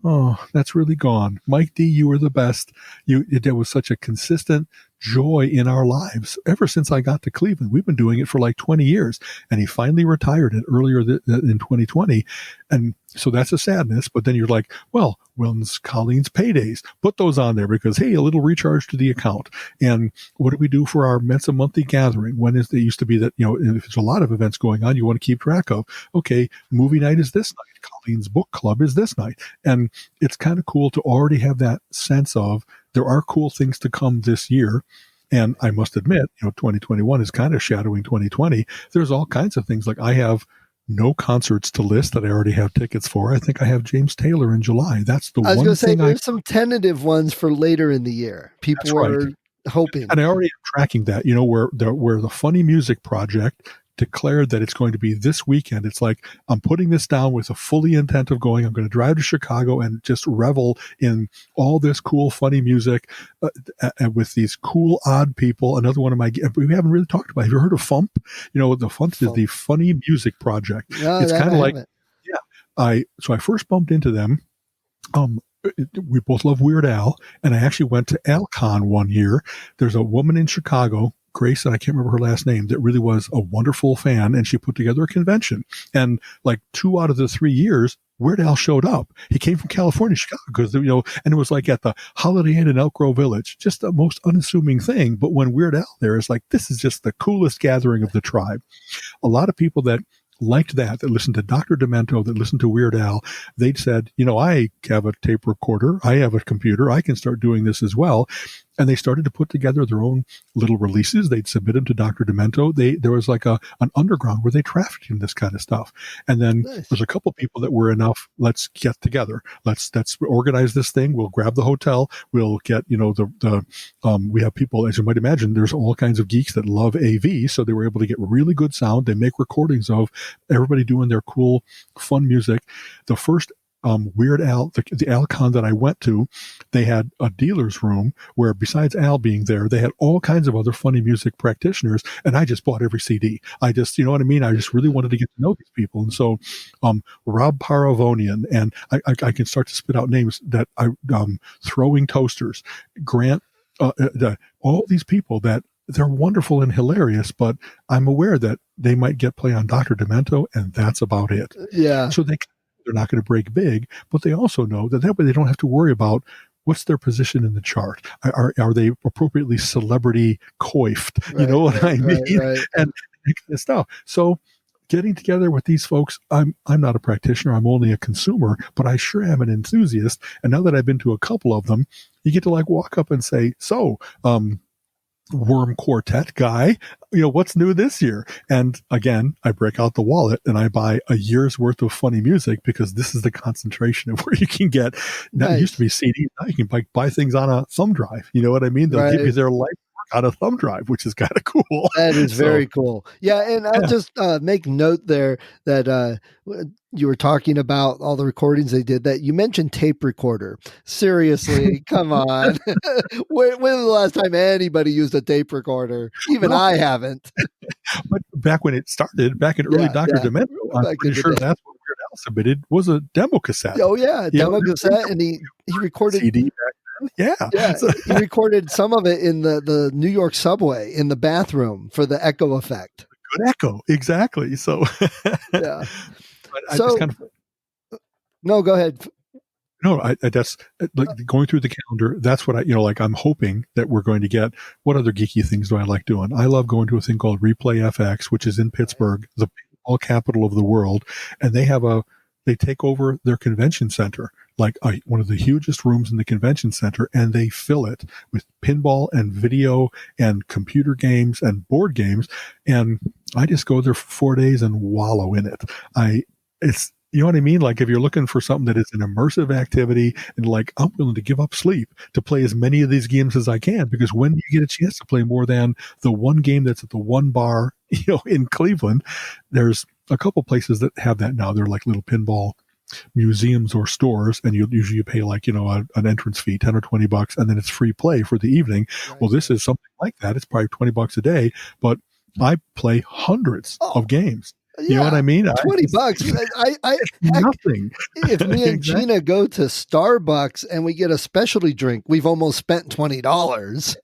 C: oh, that's really gone. Mike D, you were the best. There was such a consistent joy in our lives ever since I got to Cleveland. We've been doing it for like 20 years, and he finally retired it earlier in 2020. And so that's a sadness. But then you're like, well, when's Colleen's paydays? Put those on there because, hey, a little recharge to the account. And what do we do for our Mensa monthly gathering? When is it used to be that, if there's a lot of events going on, you want to keep track of, okay, movie night is this night. Colleen's book club is this night. And it's kind of cool to already have that sense of there are cool things to come this year. And I must admit, 2021 is kind of shadowing 2020. There's all kinds of things. Like I have no concerts to list that I already have tickets for. I think I have James Taylor in July. That's the one thing. I was going to say
B: there's some tentative ones for later in the year. People are hoping.
C: And I already am tracking that, where the Funny Music Project declared that it's going to be this weekend. It's like, I'm putting this down with a fully intent of going. I'm going to drive to Chicago and just revel in all this cool, funny music with these cool, odd people. Another one of my, we haven't really talked about. Have you heard of FUMP? The FUMP is the Funny Music Project.
B: No,
C: it's kind of like, so I first bumped into them. We both love Weird Al, and I actually went to AlCon one year. There's a woman in Chicago, Grace, and I can't remember her last name, that really was a wonderful fan, and she put together a convention. And like 2 out of the 3 years, Weird Al showed up. He came from California, Chicago, because, and it was like at the Holiday Inn in Elk Grove Village, just the most unassuming thing. But when Weird Al there is like, this is just the coolest gathering of the tribe. A lot of people that liked that listened to Dr. Demento, that listened to Weird Al, they'd said, I have a tape recorder, I have a computer, I can start doing this as well. And they started to put together their own little releases. They'd submit them to Dr. Demento. There was like an underground where they trafficked in this kind of stuff. And then there's a couple people that were enough, let's get together. Let's organize this thing. We'll grab the hotel. We'll get, we have people, as you might imagine, there's all kinds of geeks that love AV. So they were able to get really good sound. They make recordings of everybody doing their cool, fun music. The first Weird Al, the AlCon that I went to, they had a dealer's room where besides Al being there, they had all kinds of other funny music practitioners, and I just bought every CD. I just, I just really wanted to get to know these people. And so Rob Paravonian, and I can start to spit out names that Throwing Toasters, Grant, all these people that they're wonderful and hilarious, but I'm aware that they might get play on Dr. Demento, and that's about it.
B: Yeah.
C: So they're not going to break big, but they also know that way they don't have to worry about what's their position in the chart. Are they appropriately celebrity coiffed? Right, you know what I mean? Right. And that kind of stuff. So getting together with these folks, I'm not a practitioner. I'm only a consumer, but I sure am an enthusiast. And now that I've been to a couple of them, you get to like walk up and say, so, Worm Quartet guy, what's new this year? And again, I break out the wallet and I buy a year's worth of funny music because this is the concentration of where you can get. Now it used to be CD. Now you can buy things on a thumb drive. You know what I mean? They'll give you their life on a thumb drive, which is kind of cool.
B: That is very cool. Yeah. And I'll just make note there that you were talking about all the recordings they did, that you mentioned tape recorder. Seriously, come on. When was the last time anybody used a tape recorder? Even I haven't.
C: But back when it started, back in early Dr. Demento, I'm pretty sure that's what Weird Al submitted was a demo cassette.
B: Oh yeah, demo cassette, and he recorded
C: CD back then. Yeah.
B: He recorded some of it in the New York subway in the bathroom for the echo effect.
C: Good echo, exactly. So
B: yeah. No, go ahead.
C: No, I that's like going through the calendar. That's what I'm hoping that we're going to get. What other geeky things do I like doing? I love going to a thing called Replay FX, which is in Pittsburgh, the pinball capital of the world. And they take over their convention center, like one of the hugest rooms in the convention center, and they fill it with pinball and video and computer games and board games. And I just go there for 4 days and wallow in it. It's, you know what I mean? Like if you're looking for something that is an immersive activity, and like I'm willing to give up sleep to play as many of these games as I can, because when you get a chance to play more than the one game that's at the one bar, in Cleveland, there's a couple places that have that now. They're like little pinball museums or stores, and you pay like, an entrance fee, $10 or $20, and then it's free play for the evening. Right. Well, this is something like that. It's probably $20 a day, but I play hundreds of games. You know what I mean?
B: $20. Heck,
C: nothing.
B: If me and Gina go to Starbucks and we get a specialty drink, we've almost spent $20.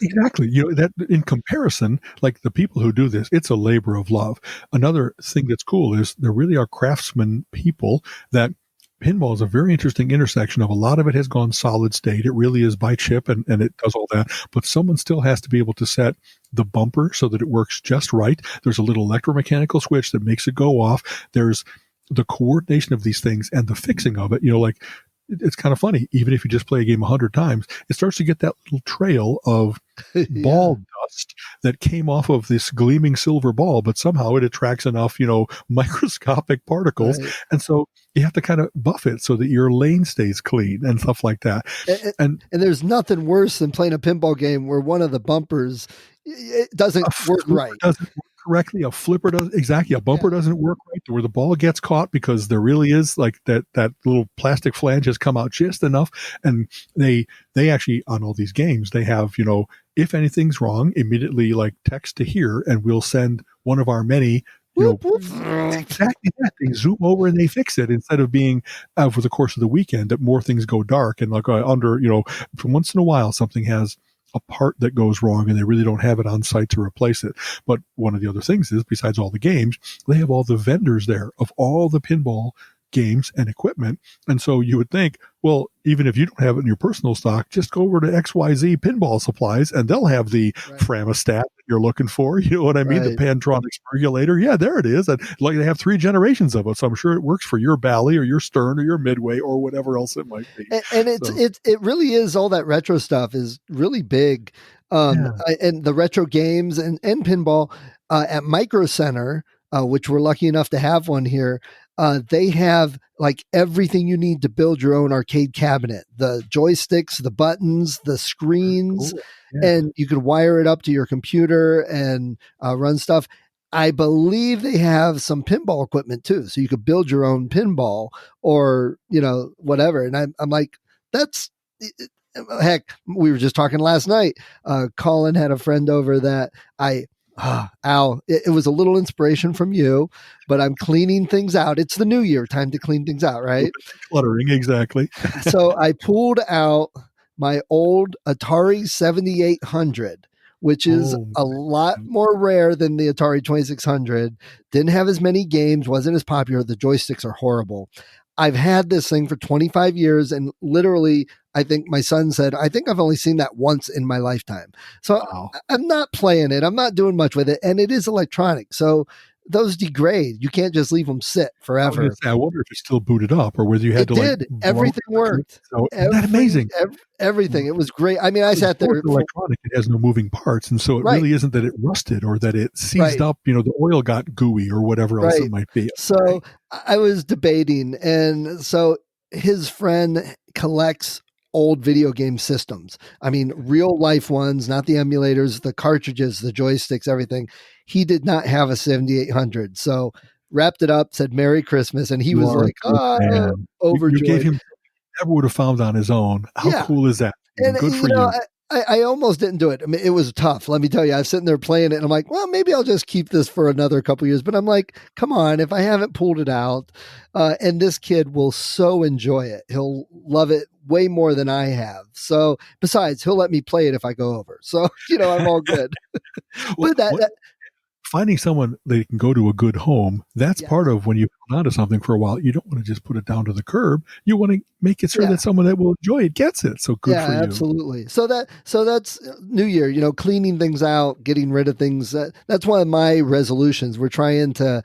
C: Exactly. That in comparison, like the people who do this, it's a labor of love. Another thing that's cool is there really are craftsmen people that pinball is a very interesting intersection of a lot of it has gone solid state. It really is by chip and it does all that. But someone still has to be able to set the bumper so that it works just right. There's a little electromechanical switch that makes it go off. There's the coordination of these things and the fixing of it. It's kind of funny. Even if you just play a game 100 times, it starts to get that little trail of ball dust that came off of this gleaming silver ball, but somehow it attracts enough, microscopic particles. Right. And so you have to kind of buff it so that your lane stays clean and stuff like that.
B: And there's nothing worse than playing a pinball game where one of the bumpers it doesn't work right.
C: Doesn't work correctly. A flipper doesn't exactly. A bumper doesn't work right where the ball gets caught because there really is like that little plastic flange has come out just enough. And they actually on all these games they have if anything's wrong, immediately like text to here, and we'll send one of our many. Exactly that. They zoom over and they fix it instead of being over the course of the weekend that more things go dark and like under from once in a while something has a part that goes wrong and they really don't have it on site to replace it. But one of the other things is, besides all the games, they have all the vendors there of all the pinball games and equipment. And so you would think, well, even if you don't have it in your personal stock, just go over to XYZ Pinball Supplies and they'll have the Framastat that you're looking for. You know what I mean? Right. The Pantronics Percolator. Yeah, there it is. And like they have 3 generations of it. So I'm sure it works for your Bally or your Stern or your Midway or whatever else it might be.
B: And it really is, all that retro stuff is really big. And the retro games and pinball at Micro Center, which we're lucky enough to have one here, they have like everything you need to build your own arcade cabinet, the joysticks, the buttons, the screens, and you can wire it up to your computer and run stuff. I believe they have some pinball equipment too. So you could build your own pinball or, whatever. And I'm like, heck, we were just talking last night. Colin had a friend over that Al, it was a little inspiration from you, but I'm cleaning things out. It's the new year, time to clean things out, right?
C: Cluttering, exactly.
B: So I pulled out my old Atari 7800, which is a lot more rare than the Atari 2600. Didn't have as many games, wasn't as popular. The joysticks are horrible. I've had this thing for 25 years and literally, I think my son said, I think I've only seen that once in my lifetime. So I'm not playing it. I'm not doing much with it. And it is electronic. So those degrade. You can't just leave them sit forever.
C: I wonder if it's still booted up or whether you had
B: everything worked.
C: So isn't that amazing?
B: Everything. It was great. I mean, I sat there.
C: Electronic, it has no moving parts. And so it really isn't that it rusted or that it seized up, the oil got gooey or whatever else it might be.
B: So I was debating. And so his friend collects old video game systems. I mean, real life ones, not the emulators, the cartridges, the joysticks, everything. He did not have a 7800. So wrapped it up, said Merry Christmas. And he was like, overjoyed.
C: You gave him never would have found on his own. How cool is that?
B: And
C: good for you.
B: I almost didn't do it. I mean, it was tough. Let me tell you, I was sitting there playing it and I'm like, well, maybe I'll just keep this for another couple years. But I'm like, come on, if I haven't pulled it out, and this kid will so enjoy it. He'll love it way more than I have. So besides, he'll let me play it if I go over. So, I'm all good.
C: Finding someone that can go to a good home, that's part of when you hold on to something for a while. You don't want to just put it down to the curb. You want to make it sure that someone that will enjoy it gets it. So good for you.
B: Absolutely. So that's New Year, cleaning things out, getting rid of things. That's one of my resolutions. We're trying to,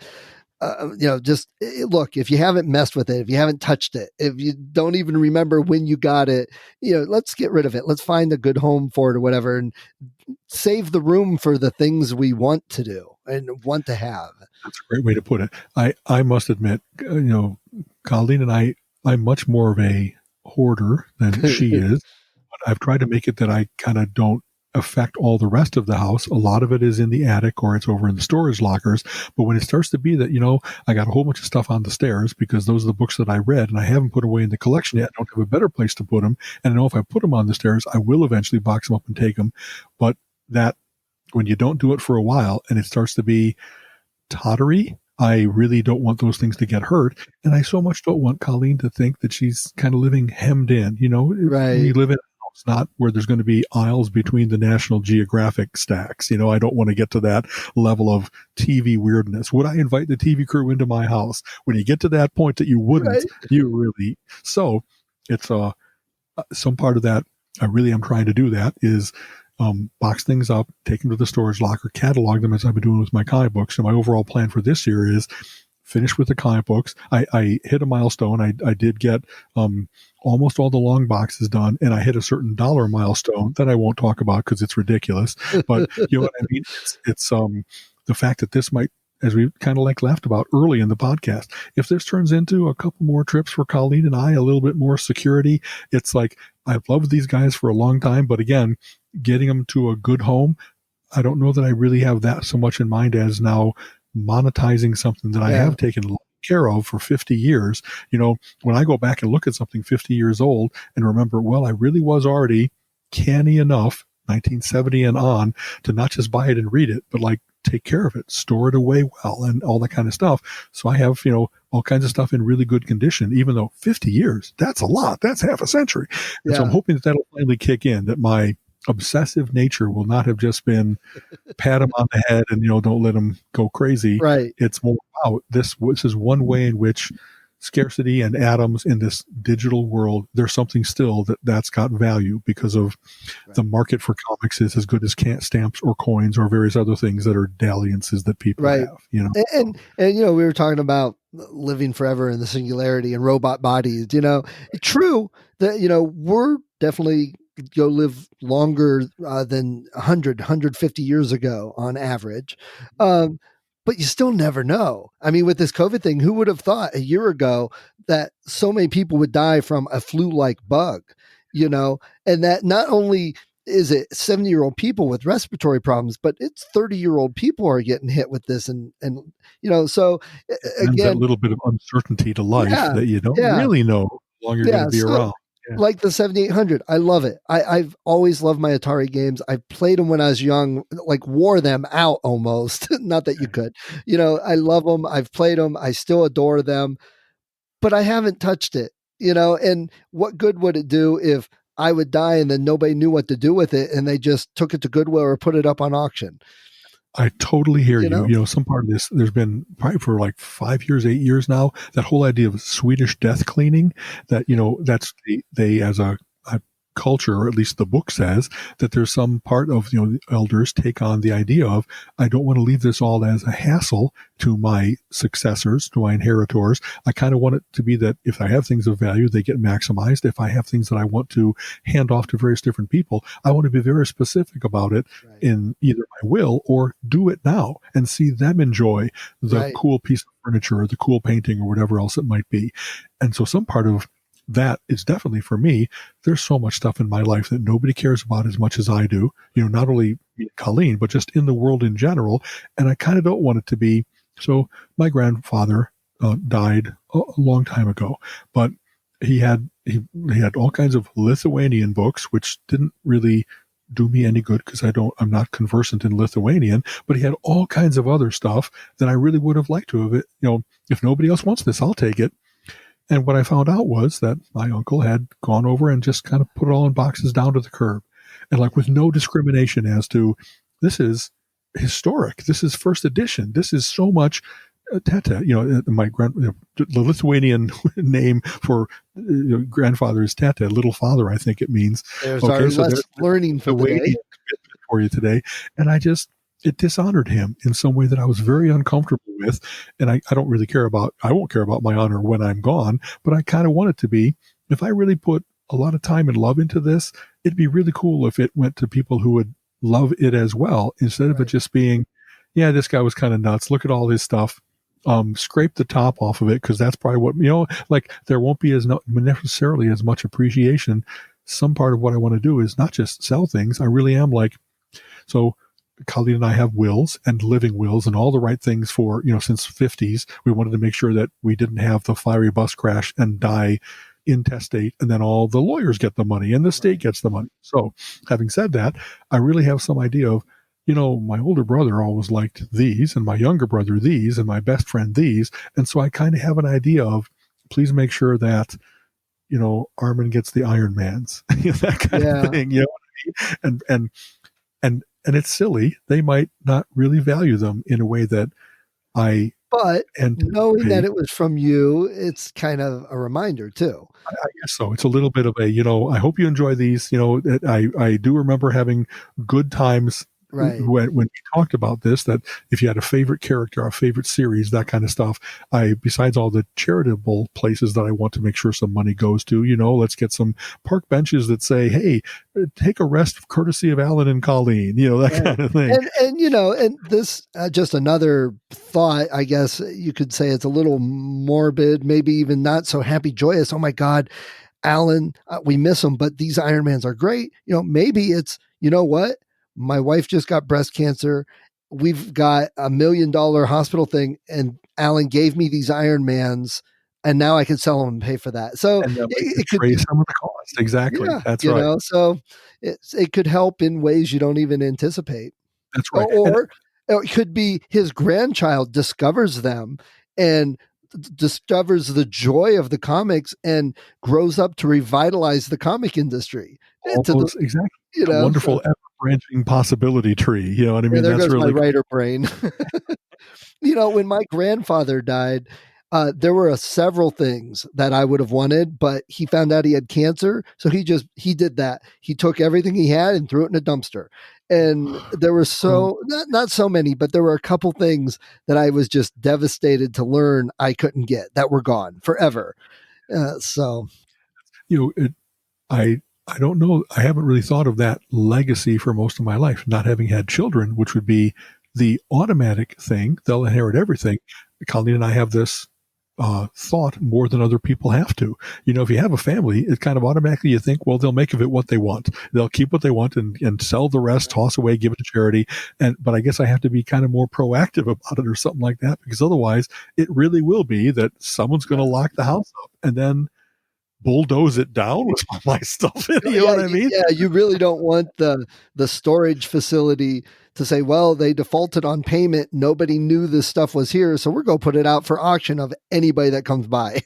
B: just look, if you haven't messed with it, if you haven't touched it, if you don't even remember when you got it, let's get rid of it. Let's find a good home for it or whatever and save the room for the things we want to do and want to have.
C: That's a great way to put it. I must admit, Colleen and I'm much more of a hoarder than she is. But I've tried to make it that I kind of don't affect all the rest of the house. A lot of it is in the attic or it's over in the storage lockers. But when it starts to be that, I got a whole bunch of stuff on the stairs because those are the books that I read and I haven't put away in the collection yet. I don't have a better place to put them. And I know if I put them on the stairs, I will eventually box them up and take them. But that when you don't do it for a while and it starts to be tottery, I really don't want those things to get hurt. And I so much don't want Colleen to think that she's kind of living hemmed in.
B: Right.
C: We live in a house, not where there's going to be aisles between the National Geographic stacks. I don't want to get to that level of TV weirdness. Would I invite the TV crew into my house? When you get to that point that you wouldn't,
B: Right.
C: you really. So it's some part of that. I really am trying to do that is box things up, take them to the storage locker, catalog them as I've been doing with my comic books. And my overall plan for this year is finish with the comic books. I hit a milestone. I did get almost all the long boxes done, and I hit a certain dollar milestone that I won't talk about because it's ridiculous. But you know what I mean? It's the fact that this might, as we kind of laughed about early in the podcast, if this turns into a couple more trips for Colleen and I, a little bit more security, it's like, I've loved these guys for a long time, but again, getting them to a good home, I don't know that I really have that so much in mind as now monetizing something that I have taken care of for 50 years. When I go back and look at something 50 years old and remember, well, I really was already canny enough, 1970 and on, to not just buy it and read it, but like take care of it, store it away well, and all that kind of stuff. So I have, all kinds of stuff in really good condition, even though 50 years, that's a lot. That's half a century. And so I'm hoping that that'll finally kick in, that my obsessive nature will not have just been pat him on the head and, don't let him go crazy.
B: Right.
C: It's more about this is one way in which scarcity and atoms in this digital world, there's something still that's got value because of the market for comics is as good as stamps or coins or various other things that are dalliances that people have.
B: And we were talking about living forever in the singularity and robot bodies. True that we're definitely live longer than 150 years ago on average. But you still never know. I mean, with this COVID thing, who would have thought a year ago that so many people would die from a flu-like bug, and that not only is it 70-year-old people with respiratory problems, but it's 30-year-old people are getting hit with this. And so again,
C: that little bit of uncertainty to life that you don't really know how long you're going to be around.
B: Like the 7800, I love it. I've always loved my Atari games. I played them when I was young, like wore them out almost. Not that you could, I love them. I've played them. I still adore them, but I haven't touched it, and what good would it do if I would die and then nobody knew what to do with it and they just took it to Goodwill or put it up on auction?
C: I totally hear you. Some part of this, there's been probably for like 5 years, 8 years now, that whole idea of Swedish death cleaning, that, that's they as a culture, or at least the book says, that there's some part of, the elders take on the idea of, I don't want to leave this all as a hassle to my successors, to my inheritors. I kind of want it to be that if I have things of value, they get maximized. If I have things that I want to hand off to various different people, I want to be very specific about it in either my will or do it now and see them enjoy the cool piece of furniture or the cool painting or whatever else it might be. And so some part of that is definitely for me. There's so much stuff in my life that nobody cares about as much as I do, not only Colleen, but just in the world in general. And I kind of don't want it to be. So my grandfather died a long time ago, but he had all kinds of Lithuanian books, which didn't really do me any good because I'm not conversant in Lithuanian, but he had all kinds of other stuff that I really would have liked to have if nobody else wants this, I'll take it. And what I found out was that my uncle had gone over and just kind of put it all in boxes down to the curb. And like with no discrimination as to, this is historic. This is first edition. This is so much Tete. The Lithuanian name for grandfather is Tete, little father, I think it means.
B: There's our learning for today.
C: For you today. And it dishonored him in some way that I was very uncomfortable with. And I won't care about my honor when I'm gone, but I kind of want it to be, if I really put a lot of time and love into this, it'd be really cool if it went to people who would love it as well, instead of it just being, this guy was kind of nuts. Look at all his stuff. Scrape the top off of it. Cause that's probably what, there won't be necessarily as much appreciation. Some part of what I want to do is not just sell things. I really am so Colleen and I have wills and living wills and all the right things for, since the 50s, we wanted to make sure that we didn't have the fiery bus crash and die intestate, and then all the lawyers get the money and the state gets the money. So having said that, I really have some idea of, my older brother always liked these, and my younger brother these, and my best friend these. And so I kind of have an idea of, please make sure that, Armin gets the Iron Mans, that kind of thing, and it's silly. They might not really value them in a way that
B: but knowing that it was from you, it's kind of a reminder too.
C: I guess so. It's a little bit of a, I hope you enjoy these. I do remember having good times when we talked about this, that if you had a favorite character, a favorite series, that kind of stuff, besides all the charitable places that I want to make sure some money goes to, let's get some park benches that say, hey, take a rest courtesy of Alan and Colleen, that kind of thing.
B: And this, just another thought, I guess you could say it's a little morbid, maybe even not so happy, joyous. Oh my God, Alan, we miss him, but these Iron Mans are great. Maybe it's, what? My wife just got breast cancer. We've got $1 million hospital thing, and Alan gave me these Iron Mans, and now I can sell them and pay for that. So
C: it could raise some of the cost. Exactly.
B: Yeah,
C: that's right.
B: So it could help in ways you don't even anticipate.
C: That's right.
B: Or it could be his grandchild discovers them and discovers the joy of the comics and grows up to revitalize the comic industry.
C: Exactly. A wonderful ever-branching possibility tree. You know what I mean?
B: There goes my writer brain. When my grandfather died, there were several things that I would have wanted, but he found out he had cancer. So he did that. He took everything he had and threw it in a dumpster. And there were not so many, but there were a couple things that I was just devastated to learn I couldn't get, that were gone forever.
C: I don't know. I haven't really thought of that legacy for most of my life, not having had children, which would be the automatic thing. They'll inherit everything. Colleen and I have this thought more than other people have to. If you have a family, it kind of automatically you think, well, they'll make of it what they want. They'll keep what they want and sell the rest, toss away, give it to charity. But I guess I have to be kind of more proactive about it or something like that, because otherwise it really will be that someone's going to lock the house up and then bulldoze it down with all my stuff in it. You know what I mean?
B: Yeah, you really don't want the storage facility to say, well, they defaulted on payment. Nobody knew this stuff was here, so we're going to put it out for auction of anybody that comes by.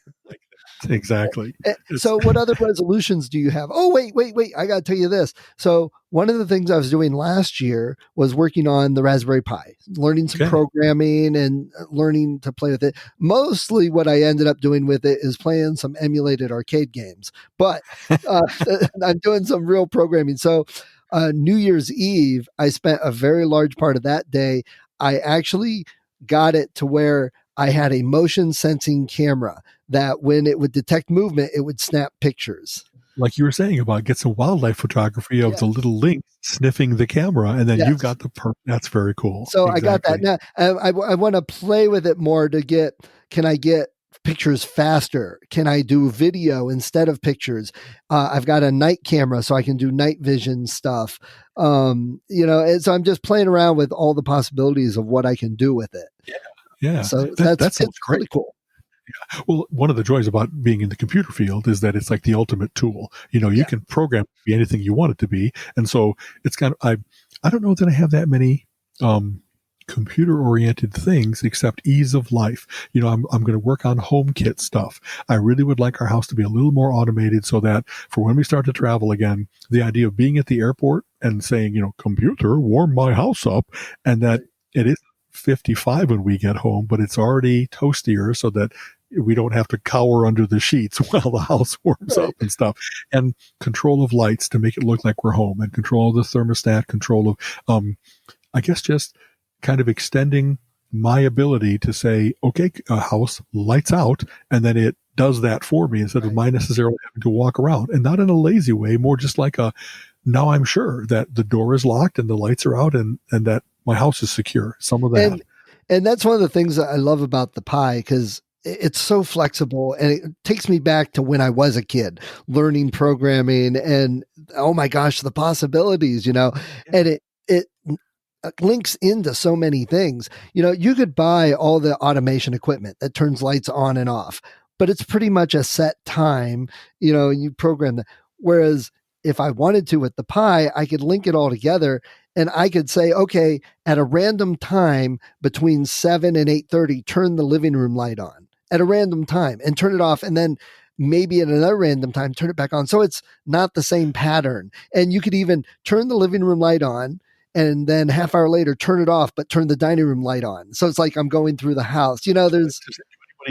C: Exactly.
B: So what other resolutions do you have? Oh, wait. I got to tell you this. So one of the things I was doing last year was working on the Raspberry Pi, learning some programming and learning to play with it. Mostly what I ended up doing with it is playing some emulated arcade games, but I'm doing some real programming. So New Year's Eve, I spent a very large part of that day. I actually got it to where I had a motion sensing camera that when it would detect movement, it would snap pictures.
C: Like you were saying about get some wildlife photography of the little lynx sniffing the camera, and then you've got that's very cool.
B: So I got that. Now I want to play with it more to can I get pictures faster? Can I do video instead of pictures? I've got a night camera so I can do night vision stuff. And so I'm just playing around with all the possibilities of what I can do with it.
C: Yeah.
B: So that sounds great. Really cool.
C: Yeah. Well, one of the joys about being in the computer field is that it's like the ultimate tool. You can program it to be anything you want it to be. And so it's kind of, I don't know that I have that many computer oriented things except ease of life. I'm going to work on HomeKit stuff. I really would like our house to be a little more automated so that for when we start to travel again, the idea of being at the airport and saying, computer, warm my house up, and that it is 55 when we get home, but it's already toastier so that we don't have to cower under the sheets while the house warms up and stuff. And control of lights to make it look like we're home, and control of the thermostat, control of, I guess just kind of extending my ability to say, okay, house, lights out, and then it does that for me instead of my necessarily having to walk around, and not in a lazy way, more just like now I'm sure that the door is locked and the lights are out and that my house is secure. Some of that.
B: And that's one of the things that I love about the Pi, because it's so flexible and it takes me back to when I was a kid learning programming and, oh my gosh, the possibilities, and it links into so many things. You could buy all the automation equipment that turns lights on and off. but it's pretty much a set time, and you program that. Whereas if I wanted to with the Pi, I could link it all together and I could say, okay, at a random time between 7 and 8:30, turn the living room light on at a random time and turn it off. And then maybe at another random time, turn it back on. So it's not the same pattern. And you could even turn the living room light on and then half hour later, turn it off, but turn the dining room light on. So it's like I'm going through the house. There's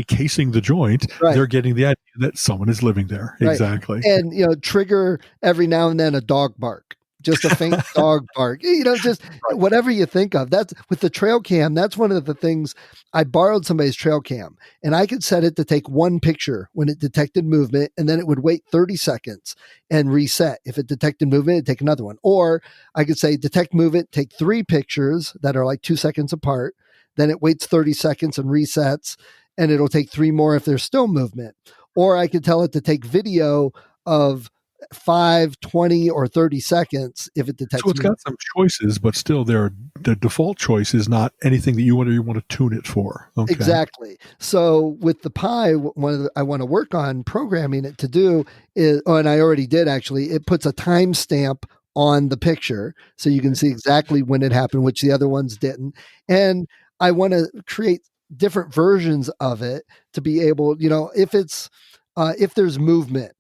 C: casing the joint, right. They're getting the idea that someone is living there. Right. Exactly.
B: And, trigger every now and then a dog bark, just a faint dog bark, just right. Whatever you think of. That's with the trail cam. That's one of the things. I borrowed somebody's trail cam and I could set it to take one picture when it detected movement, and then it would wait 30 seconds and reset. If it detected movement, it'd take another one. Or I could say detect movement, take 3 pictures that are like 2 seconds apart. Then it waits 30 seconds and resets, and it'll take 3 more if there's still movement. Or I could tell it to take video of 5, 20, or 30 seconds if it detects.
C: So it's got some choices, but still the default choice is not anything that you want to tune it for. Okay.
B: Exactly. So with the Pi, I want to work on programming it to do is, and I already did actually, it puts a timestamp on the picture so you can see exactly when it happened, which the other ones didn't. And I want to create different versions of it to be able, if it's, if there's movement,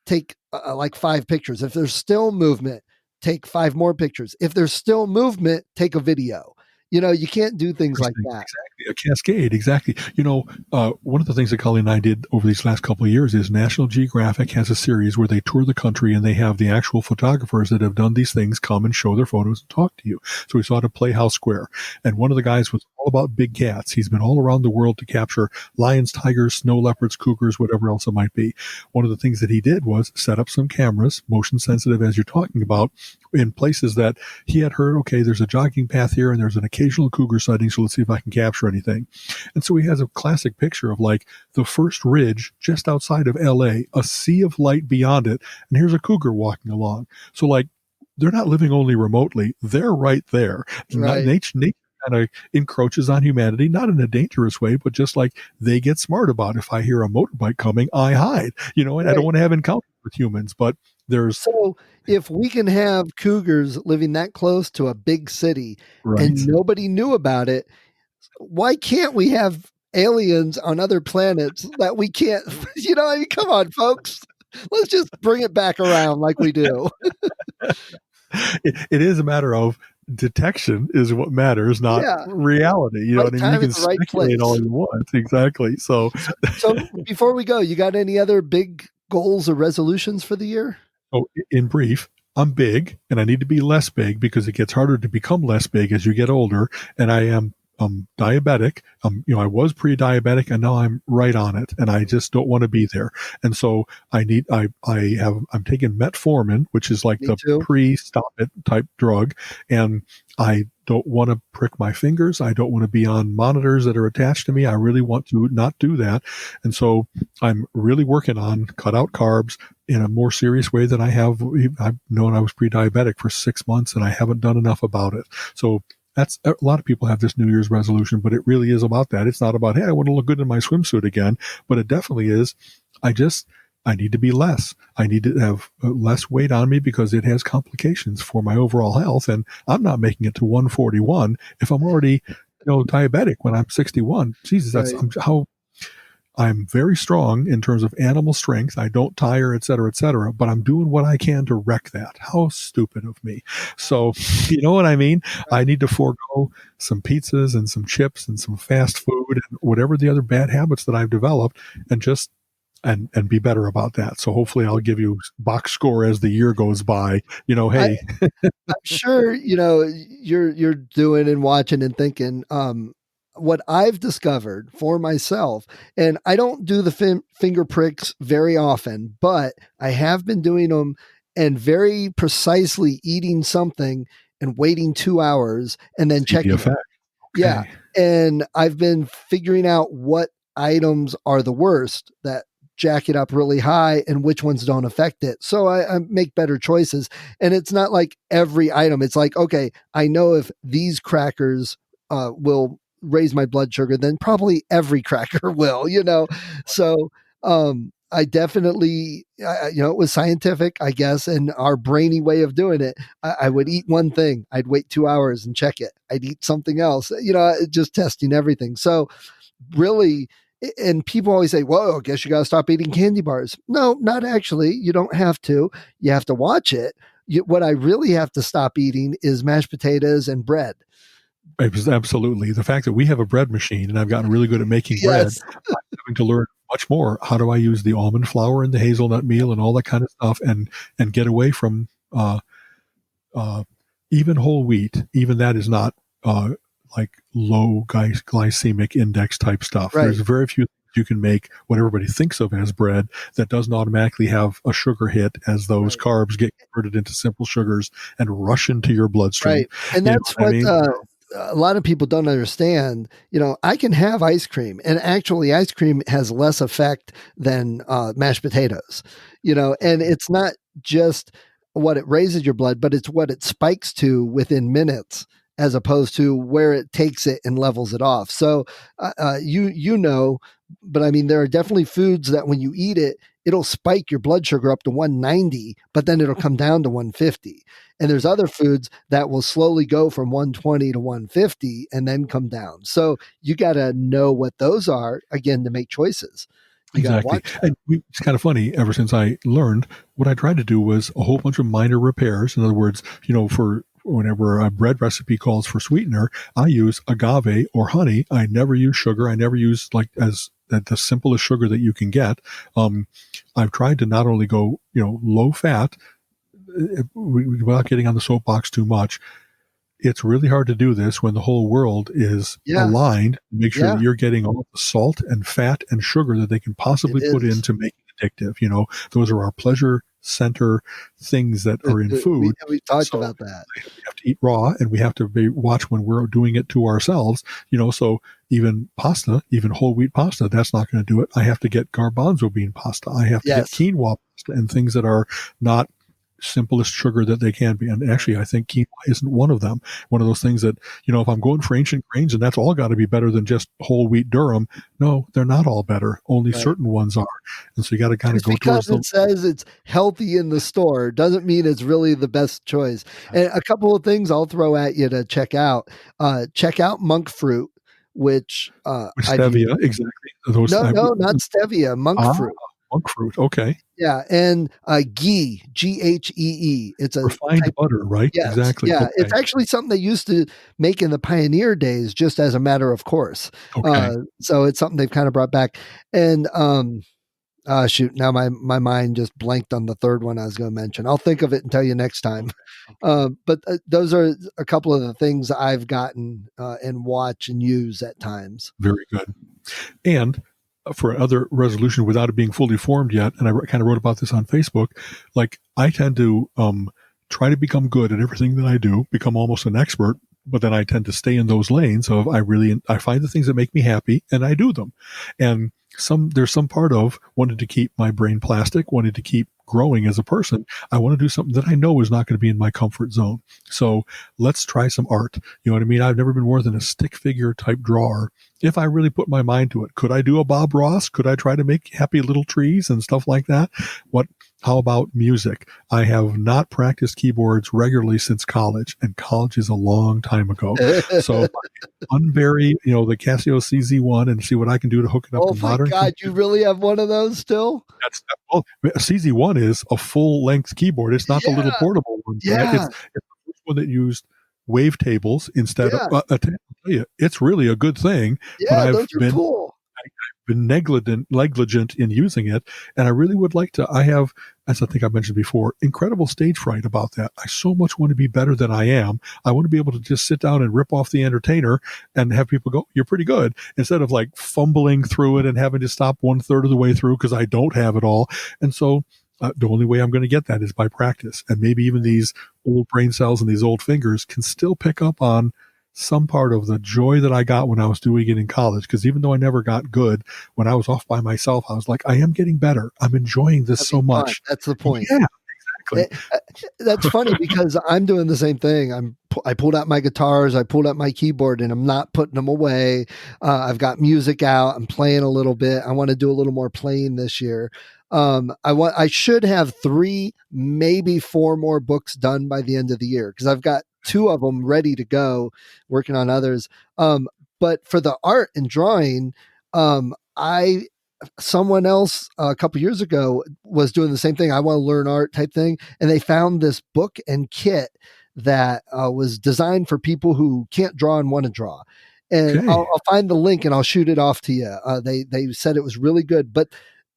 B: take like 5 pictures. If there's still movement, take 5 more pictures. If there's still movement, take a video. You can't do things like that.
C: Exactly. A cascade. Exactly. One of the things that Colleen and I did over these last couple of years is National Geographic has a series where they tour the country and they have the actual photographers that have done these things come and show their photos and talk to you. So we saw it at Playhouse Square. And one of the guys was all about big cats. He's been all around the world to capture lions, tigers, snow leopards, cougars, whatever else it might be. One of the things that he did was set up some cameras, motion sensitive as you're talking about, in places that he had heard, okay, there's a jogging path here and there's an occasional cougar sighting, so let's see if I can capture anything. And so he has a classic picture of like the first ridge just outside of LA, a sea of light beyond it, and here's a cougar walking along. So like they're not living only remotely, they're right there.
B: Right.
C: Nature kind of encroaches on humanity, not in a dangerous way, but just like they get smart about it. If I hear a motorbike coming, I hide, and right. I don't want to have encounters with humans, but
B: so if we can have cougars living that close to a big city right. and nobody knew about it, why can't we have aliens on other planets that we can't, come on, folks, let's just bring it back around like we do.
C: It is a matter of detection is what matters, not reality. You know what I mean? You can speculate all you want. Exactly. So
B: before we go, you got any other big goals or resolutions for the year?
C: Oh, in brief, I'm big and I need to be less big because it gets harder to become less big as you get older. And I am diabetic. I was pre-diabetic and now I'm right on it and I just don't want to be there. And so I'm taking metformin, which is like pre-stop it type drug. And I don't want to prick my fingers. I don't want to be on monitors that are attached to me. I really want to not do that. And so I'm really working on cut out carbs in a more serious way than I have. I've known I was pre-diabetic for 6 months and I haven't done enough about it. So that's a lot of people have this New Year's resolution, but it really is about that. It's not about, hey, I want to look good in my swimsuit again, but it definitely is. I need to be less. I need to have less weight on me because it has complications for my overall health. And I'm not making it to 141 if I'm already, diabetic when I'm 61. Jesus, that's how I'm very strong in terms of animal strength. I don't tire, et cetera, but I'm doing what I can to wreck that. How stupid of me. So, you know what I mean? I need to forego some pizzas and some chips and some fast food and whatever the other bad habits that I've developed and just and be better about that. So hopefully I'll give you box score as the year goes by, hey.
B: I'm sure, you're doing and watching and thinking, what I've discovered for myself, and I don't do the finger pricks very often, but I have been doing them and very precisely eating something and waiting 2 hours and then checking it.
C: Okay.
B: Yeah. And I've been figuring out what items are the worst that jack it up really high and which ones don't affect it. So I make better choices. And it's not like every item. It's like, okay, I know if these crackers will raise my blood sugar than probably every cracker will, So, I definitely, it was scientific, I guess, and our brainy way of doing it. I would eat one thing. I'd wait 2 hours and check it. I'd eat something else, just testing everything. So really, and people always say, well, I guess you got to stop eating candy bars. No, not actually. You don't have to. You have to watch it. What I really have to stop eating is mashed potatoes and bread.
C: Absolutely. The fact that we have a bread machine and I've gotten really good at making bread, I'm having to learn much more. How do I use the almond flour and the hazelnut meal and all that kind of stuff and get away from even whole wheat. Even that is not like low glycemic index type stuff.
B: Right.
C: There's very few you can make what everybody thinks of as bread that doesn't automatically have a sugar hit as those carbs get converted into simple sugars and rush into your bloodstream.
B: Right. And that's what a lot of people don't understand. I can have ice cream, and actually ice cream has less effect than mashed potatoes, and it's not just what it raises your blood, but it's what it spikes to within minutes, as opposed to where it takes it and levels it off. So, but I mean, there are definitely foods that when you eat it, it'll spike your blood sugar up to 190, but then it'll come down to 150. And there's other foods that will slowly go from 120 to 150 and then come down. So you got to know what those are, again, to make choices.
C: Exactly. And it's kind of funny, ever since I learned, what I tried to do was a whole bunch of minor repairs. In other words, for whenever a bread recipe calls for sweetener, I use agave or honey. I never use sugar. I never use the simplest sugar that you can get. I've tried to not only go, low fat without getting on the soapbox too much. It's really hard to do this when the whole world is aligned to make sure that you're getting all the salt and fat and sugar that they can possibly put in to make it addictive. Those are our pleasure center things that are in food.
B: We talked about that.
C: We have to eat raw, and we have to watch when we're doing it to ourselves. So even pasta, even whole wheat pasta, that's not going to do it. I have to get garbanzo bean pasta. I have to get quinoa pasta and things that are not simplest sugar that they can be. And actually, I think quinoa isn't one of them. One of those things that, if I'm going for ancient grains and that's all got to be better than just whole wheat durum. No, they're not all better. Only certain ones are. And so you got to kind of go towards
B: them. Because it says it's healthy in the store doesn't mean it's really the best choice. And a couple of things I'll throw at you to check out. Check out monk fruit, which
C: stevia, exactly.
B: No, not stevia, monk fruit.
C: Monk fruit, okay.
B: Yeah, and ghee, Ghee. It's a
C: refined butter, right?
B: Yes,
C: exactly.
B: Yeah,
C: okay.
B: It's actually something they used to make in the pioneer days, just as a matter of course.
C: Okay.
B: So it's something they've kind of brought back. And now my mind just blanked on the third one I was going to mention. I'll think of it and tell you next time. But those are a couple of the things I've gotten and watch and use at times.
C: Very good. And for another resolution without it being fully formed yet, and I kind of wrote about this on Facebook, like I tend to try to become good at everything that I do, become almost an expert, but then I tend to stay in those lanes of I find the things that make me happy and I do them. And there's some part of wanting to keep my brain plastic, wanting to keep growing as a person. I want to do something that I know is not going to be in my comfort zone. So let's try some art. You know what I mean? I've never been more than a stick figure type drawer. If I really put my mind to it, could I do a Bob Ross? Could I try to make happy little trees and stuff like that? How about music? I have not practiced keyboards regularly since college, and college is a long time ago. So unbury, the Casio CZ1 and see what I can do to hook it up to modern.
B: Oh my God, you really have one of those still?
C: CZ1 is a full-length keyboard. It's not the little portable one.
B: Yeah.
C: It's the first one that used wavetables instead of. I'll tell you, it's really a good thing.
B: Yeah, those are cool.
C: I've been negligent in using it, and I really would like to. I have, as I think I mentioned before, incredible stage fright about that. I so much want to be better than I am. I want to be able to just sit down and rip off the entertainer and have people go, "You're pretty good," instead of like fumbling through it and having to stop 1/3 of the way through because I don't have it all. And so the only way I'm going to get that is by practice, and maybe even these old brain cells and these old fingers can still pick up on some part of the joy that I got when I was doing it in college. Because even though I never got good, when I was off by myself, I was like, I am getting better. I'm enjoying this so much.
B: That's the point.
C: Yeah,
B: That's funny because I'm doing the same thing. I pulled out my guitars, I pulled out my keyboard, and I'm not putting them away. I've got music out. I'm playing a little bit. I want to do a little more playing this year. I should have 3, maybe 4 more books done by the end of the year because I've got 2 of them ready to go, working on others. But for the art and drawing, someone else a couple years ago was doing the same thing. I want to learn art type thing. And they found this book and kit that was designed for people who can't draw and want to draw. And
C: Okay.
B: I'll find the link and I'll shoot it off to you. They said it was really good, but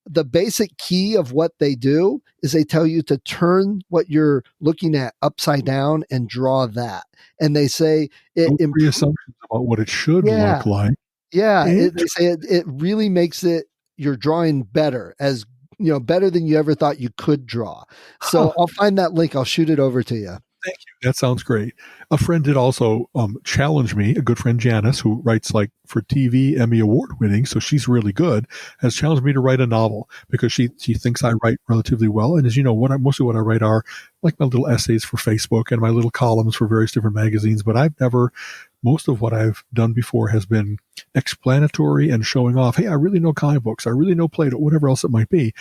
B: the basic key of what they do is they tell you to turn what you're looking at upside down and draw that. And they say it
C: No assumptions about what it should look like.
B: Yeah. They say it really makes it, your drawing better, as better than you ever thought you could draw. So I'll find that link. I'll shoot it over to you.
C: Thank you. That sounds great. A friend did also challenge me, a good friend, Janice, who writes like for TV, Emmy Award winning, so she's really good, has challenged me to write a novel because she thinks I write relatively well. And as you know, mostly what I write are like my little essays for Facebook and my little columns for various different magazines, but most of what I've done before has been explanatory and showing off, hey, I really know comic books, I really know Plato, whatever else it might be,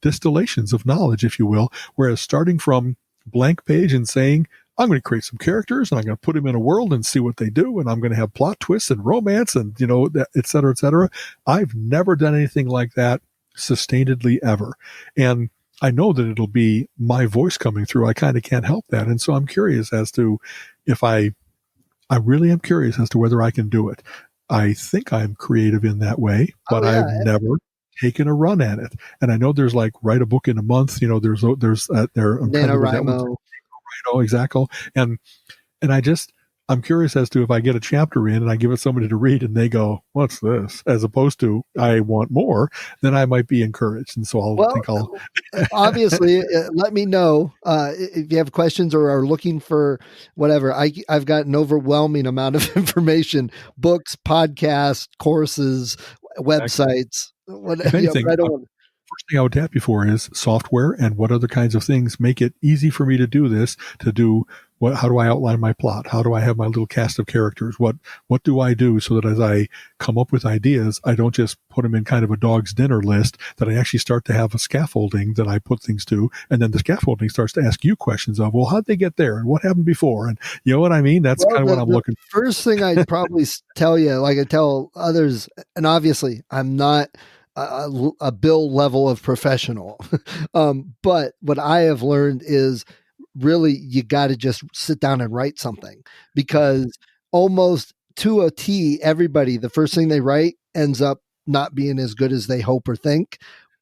C: distillations of knowledge, if you will, whereas starting from blank page and saying, I'm going to create some characters and I'm going to put them in a world and see what they do. And I'm going to have plot twists and romance and, et cetera, et cetera. I've never done anything like that sustainedly ever. And I know that it'll be my voice coming through. I kind of can't help that. And so I'm curious as to if I really am curious as to whether I can do it. I think I'm creative in that way, but I've never taken a run at it. And I know there's like write a book in a month. There's
B: NaNoWriMo.
C: Exactly. And I'm curious as to if I get a chapter in and I give it somebody to read and they go, what's this? As opposed to I want more, then I might be encouraged. And so I'll
B: obviously let me know if you have questions or are looking for whatever. I've got an overwhelming amount of information, books, podcasts, courses, websites.
C: First thing I would tap you for is software and what other kinds of things make it easy for me to do this, how do I outline my plot? How do I have my little cast of characters? What do I do so that as I come up with ideas, I don't just put them in kind of a dog's dinner list, that I actually start to have a scaffolding that I put things to, and then the scaffolding starts to ask you questions of, well, how'd they get there? And what happened before? And you know what I mean? That's kind of what I'm looking for.
B: First thing I'd probably tell you, like I tell others, and obviously I'm not a Bill level of professional. But what I have learned is really you got to just sit down and write something, because almost to a T, everybody, the first thing they write ends up not being as good as they hope or think.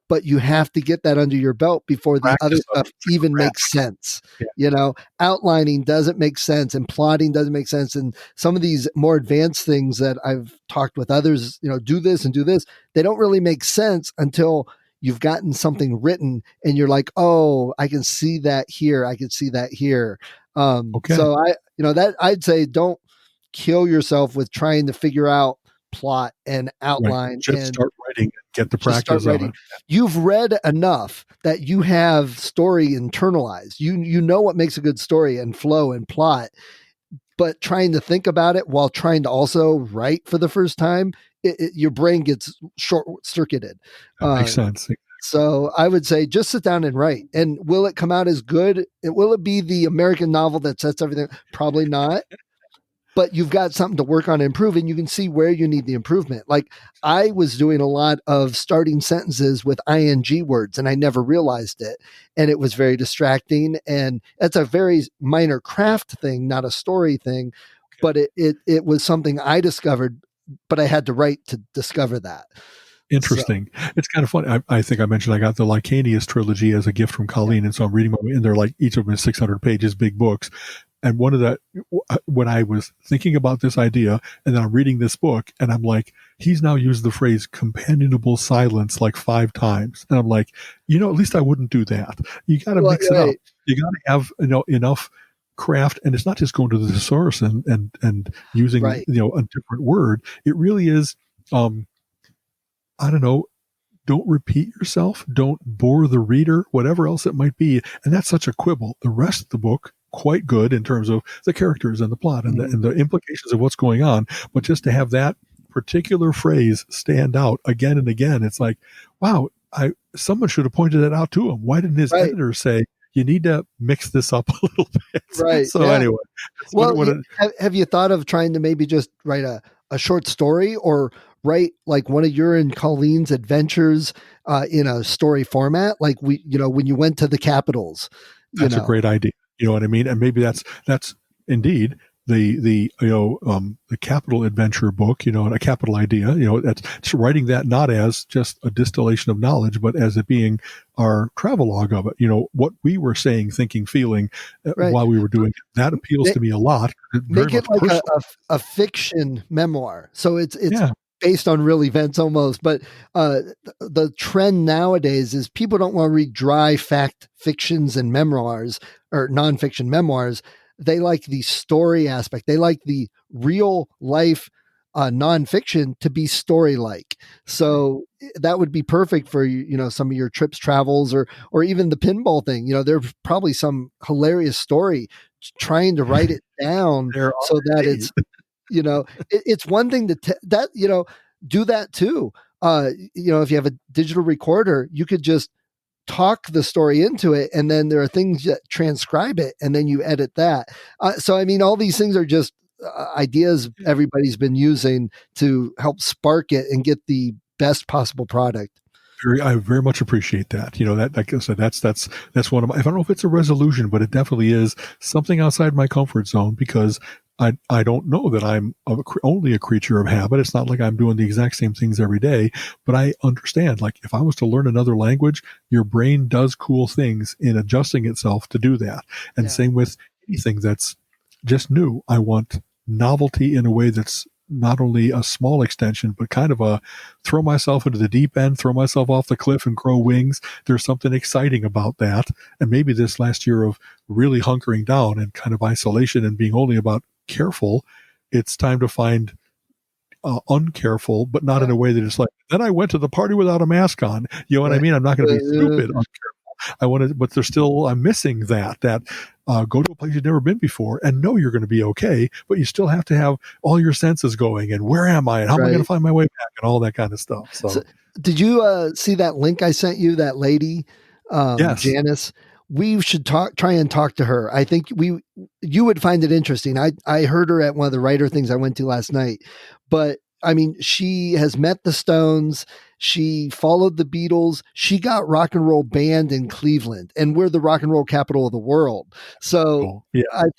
B: But you have to get that under your belt before the other stuff even makes sense. Yeah. Outlining doesn't make sense and plotting doesn't make sense. And some of these more advanced things that I've talked with others, do this and do this, they don't really make sense until you've gotten something written and you're like, oh, I can see that here. I can see that here. So I'd say don't kill yourself with trying to figure out plot and outline.
C: Right. Just start writing, get the practice of it.
B: You've read enough that you have story internalized. You know what makes a good story and flow and plot, but trying to think about it while trying to also write for the first time, your brain gets short-circuited.
C: That makes sense.
B: So I would say just sit down and write. And will it come out as good? Will it be the American novel that sets everything? Probably not. But you've got something to work on and improve, and you can see where you need the improvement. Like I was doing a lot of starting sentences with ing words, and I never realized it. And it was very distracting. And that's a very minor craft thing, not a story thing. But it was something I discovered, but I had to write to discover that.
C: Interesting. So, it's kind of funny. I think I mentioned I got the Licanius trilogy as a gift from Colleen, and so I'm reading my way, and they're like each of them is 600 pages, big books. And when I was thinking about this idea, and then I'm reading this book, and I'm like, he's now used the phrase companionable silence like 5 times. And I'm like, at least I wouldn't do that. You got to mix it up. You got to have, enough craft. And it's not just going to the thesaurus and using, a different word. It really is, don't repeat yourself, don't bore the reader, whatever else it might be. And that's such a quibble. The rest of the book, quite good in terms of the characters and the plot and the implications of what's going on. But just to have that particular phrase stand out again and again, it's like, wow, someone should have pointed that out to him. Why didn't his editor say, you need to mix this up a little bit?
B: Right.
C: So anyway.
B: Well, have you thought of trying to maybe just write a short story, or write like one of your and Colleen's adventures in a story format? Like when you went to the Capitals.
C: That's a great idea. You know what I mean? And maybe that's indeed the capital adventure book, and a capital idea, that's writing that not as just a distillation of knowledge, but as it being our travelogue of it, what we were saying, thinking, feeling while we were doing it. That appeals to me a lot.
B: Make it like a fiction memoir. So it's based on real events almost, but the trend nowadays is people don't want to read dry fact fictions and memoirs or nonfiction memoirs. They like the story aspect. They like the real life nonfiction to be story-like. So that would be perfect for some of your trips, travels, or even the pinball thing. There's probably some hilarious story trying to write it down so that it's it's one thing to do that too. If you have a digital recorder, you could just talk the story into it, and then there are things that transcribe it, and then you edit that. So I mean, all these things are just ideas everybody's been using to help spark it and get the best possible product.
C: I very much appreciate that. That, like I said, that's one of my, I don't know if it's a resolution, but it definitely is something outside my comfort zone, because I don't know that I'm only a creature of habit. It's not like I'm doing the exact same things every day, but I understand, like, if I was to learn another language, your brain does cool things in adjusting itself to do that. And same with anything that's just new. I want novelty in a way that's not only a small extension, but kind of a throw myself into the deep end, throw myself off the cliff and grow wings. There's something exciting about that. And maybe this last year of really hunkering down and kind of isolation and being only about careful, it's time to find uncareful, but not in a way that it's like, then I went to the party without a mask on. You know what I mean? I'm not going to be stupid uncareful. I want to, but I'm missing that go to a place you've never been before and know you're going to be okay, but you still have to have all your senses going, and where am I, and how am I going to find my way back, and all that kind of stuff. So
B: did you see that link I sent you, that lady,
C: yes.
B: Janice? We should try and talk to her. I think you would find it interesting. I heard her at one of the writer things I went to last night, but I mean, she has met the Stones. She followed the Beatles. She got rock and roll banned in Cleveland, and we're the rock and roll capital of the world. So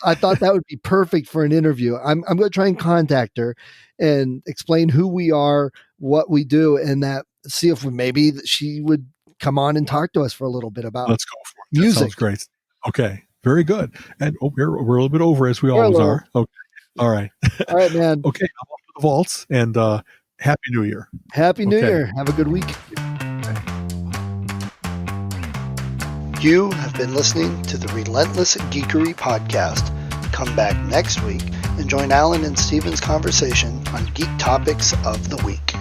B: I thought that would be perfect for an interview. I'm going to try and contact her and explain who we are, what we do, and see if maybe she would come on and talk to us for a little bit about
C: Let's go for it. Music. That sounds great. Okay. Very good. And we're a little bit over, as we always are. Okay. All right.
B: All right, man.
C: Okay. I'm off to the vaults, and Happy New Year.
B: Happy New Year. Have a good week.
A: You have been listening to the Relentless Geekery Podcast. Come back next week and join Alan and Steven's conversation on geek topics of the week.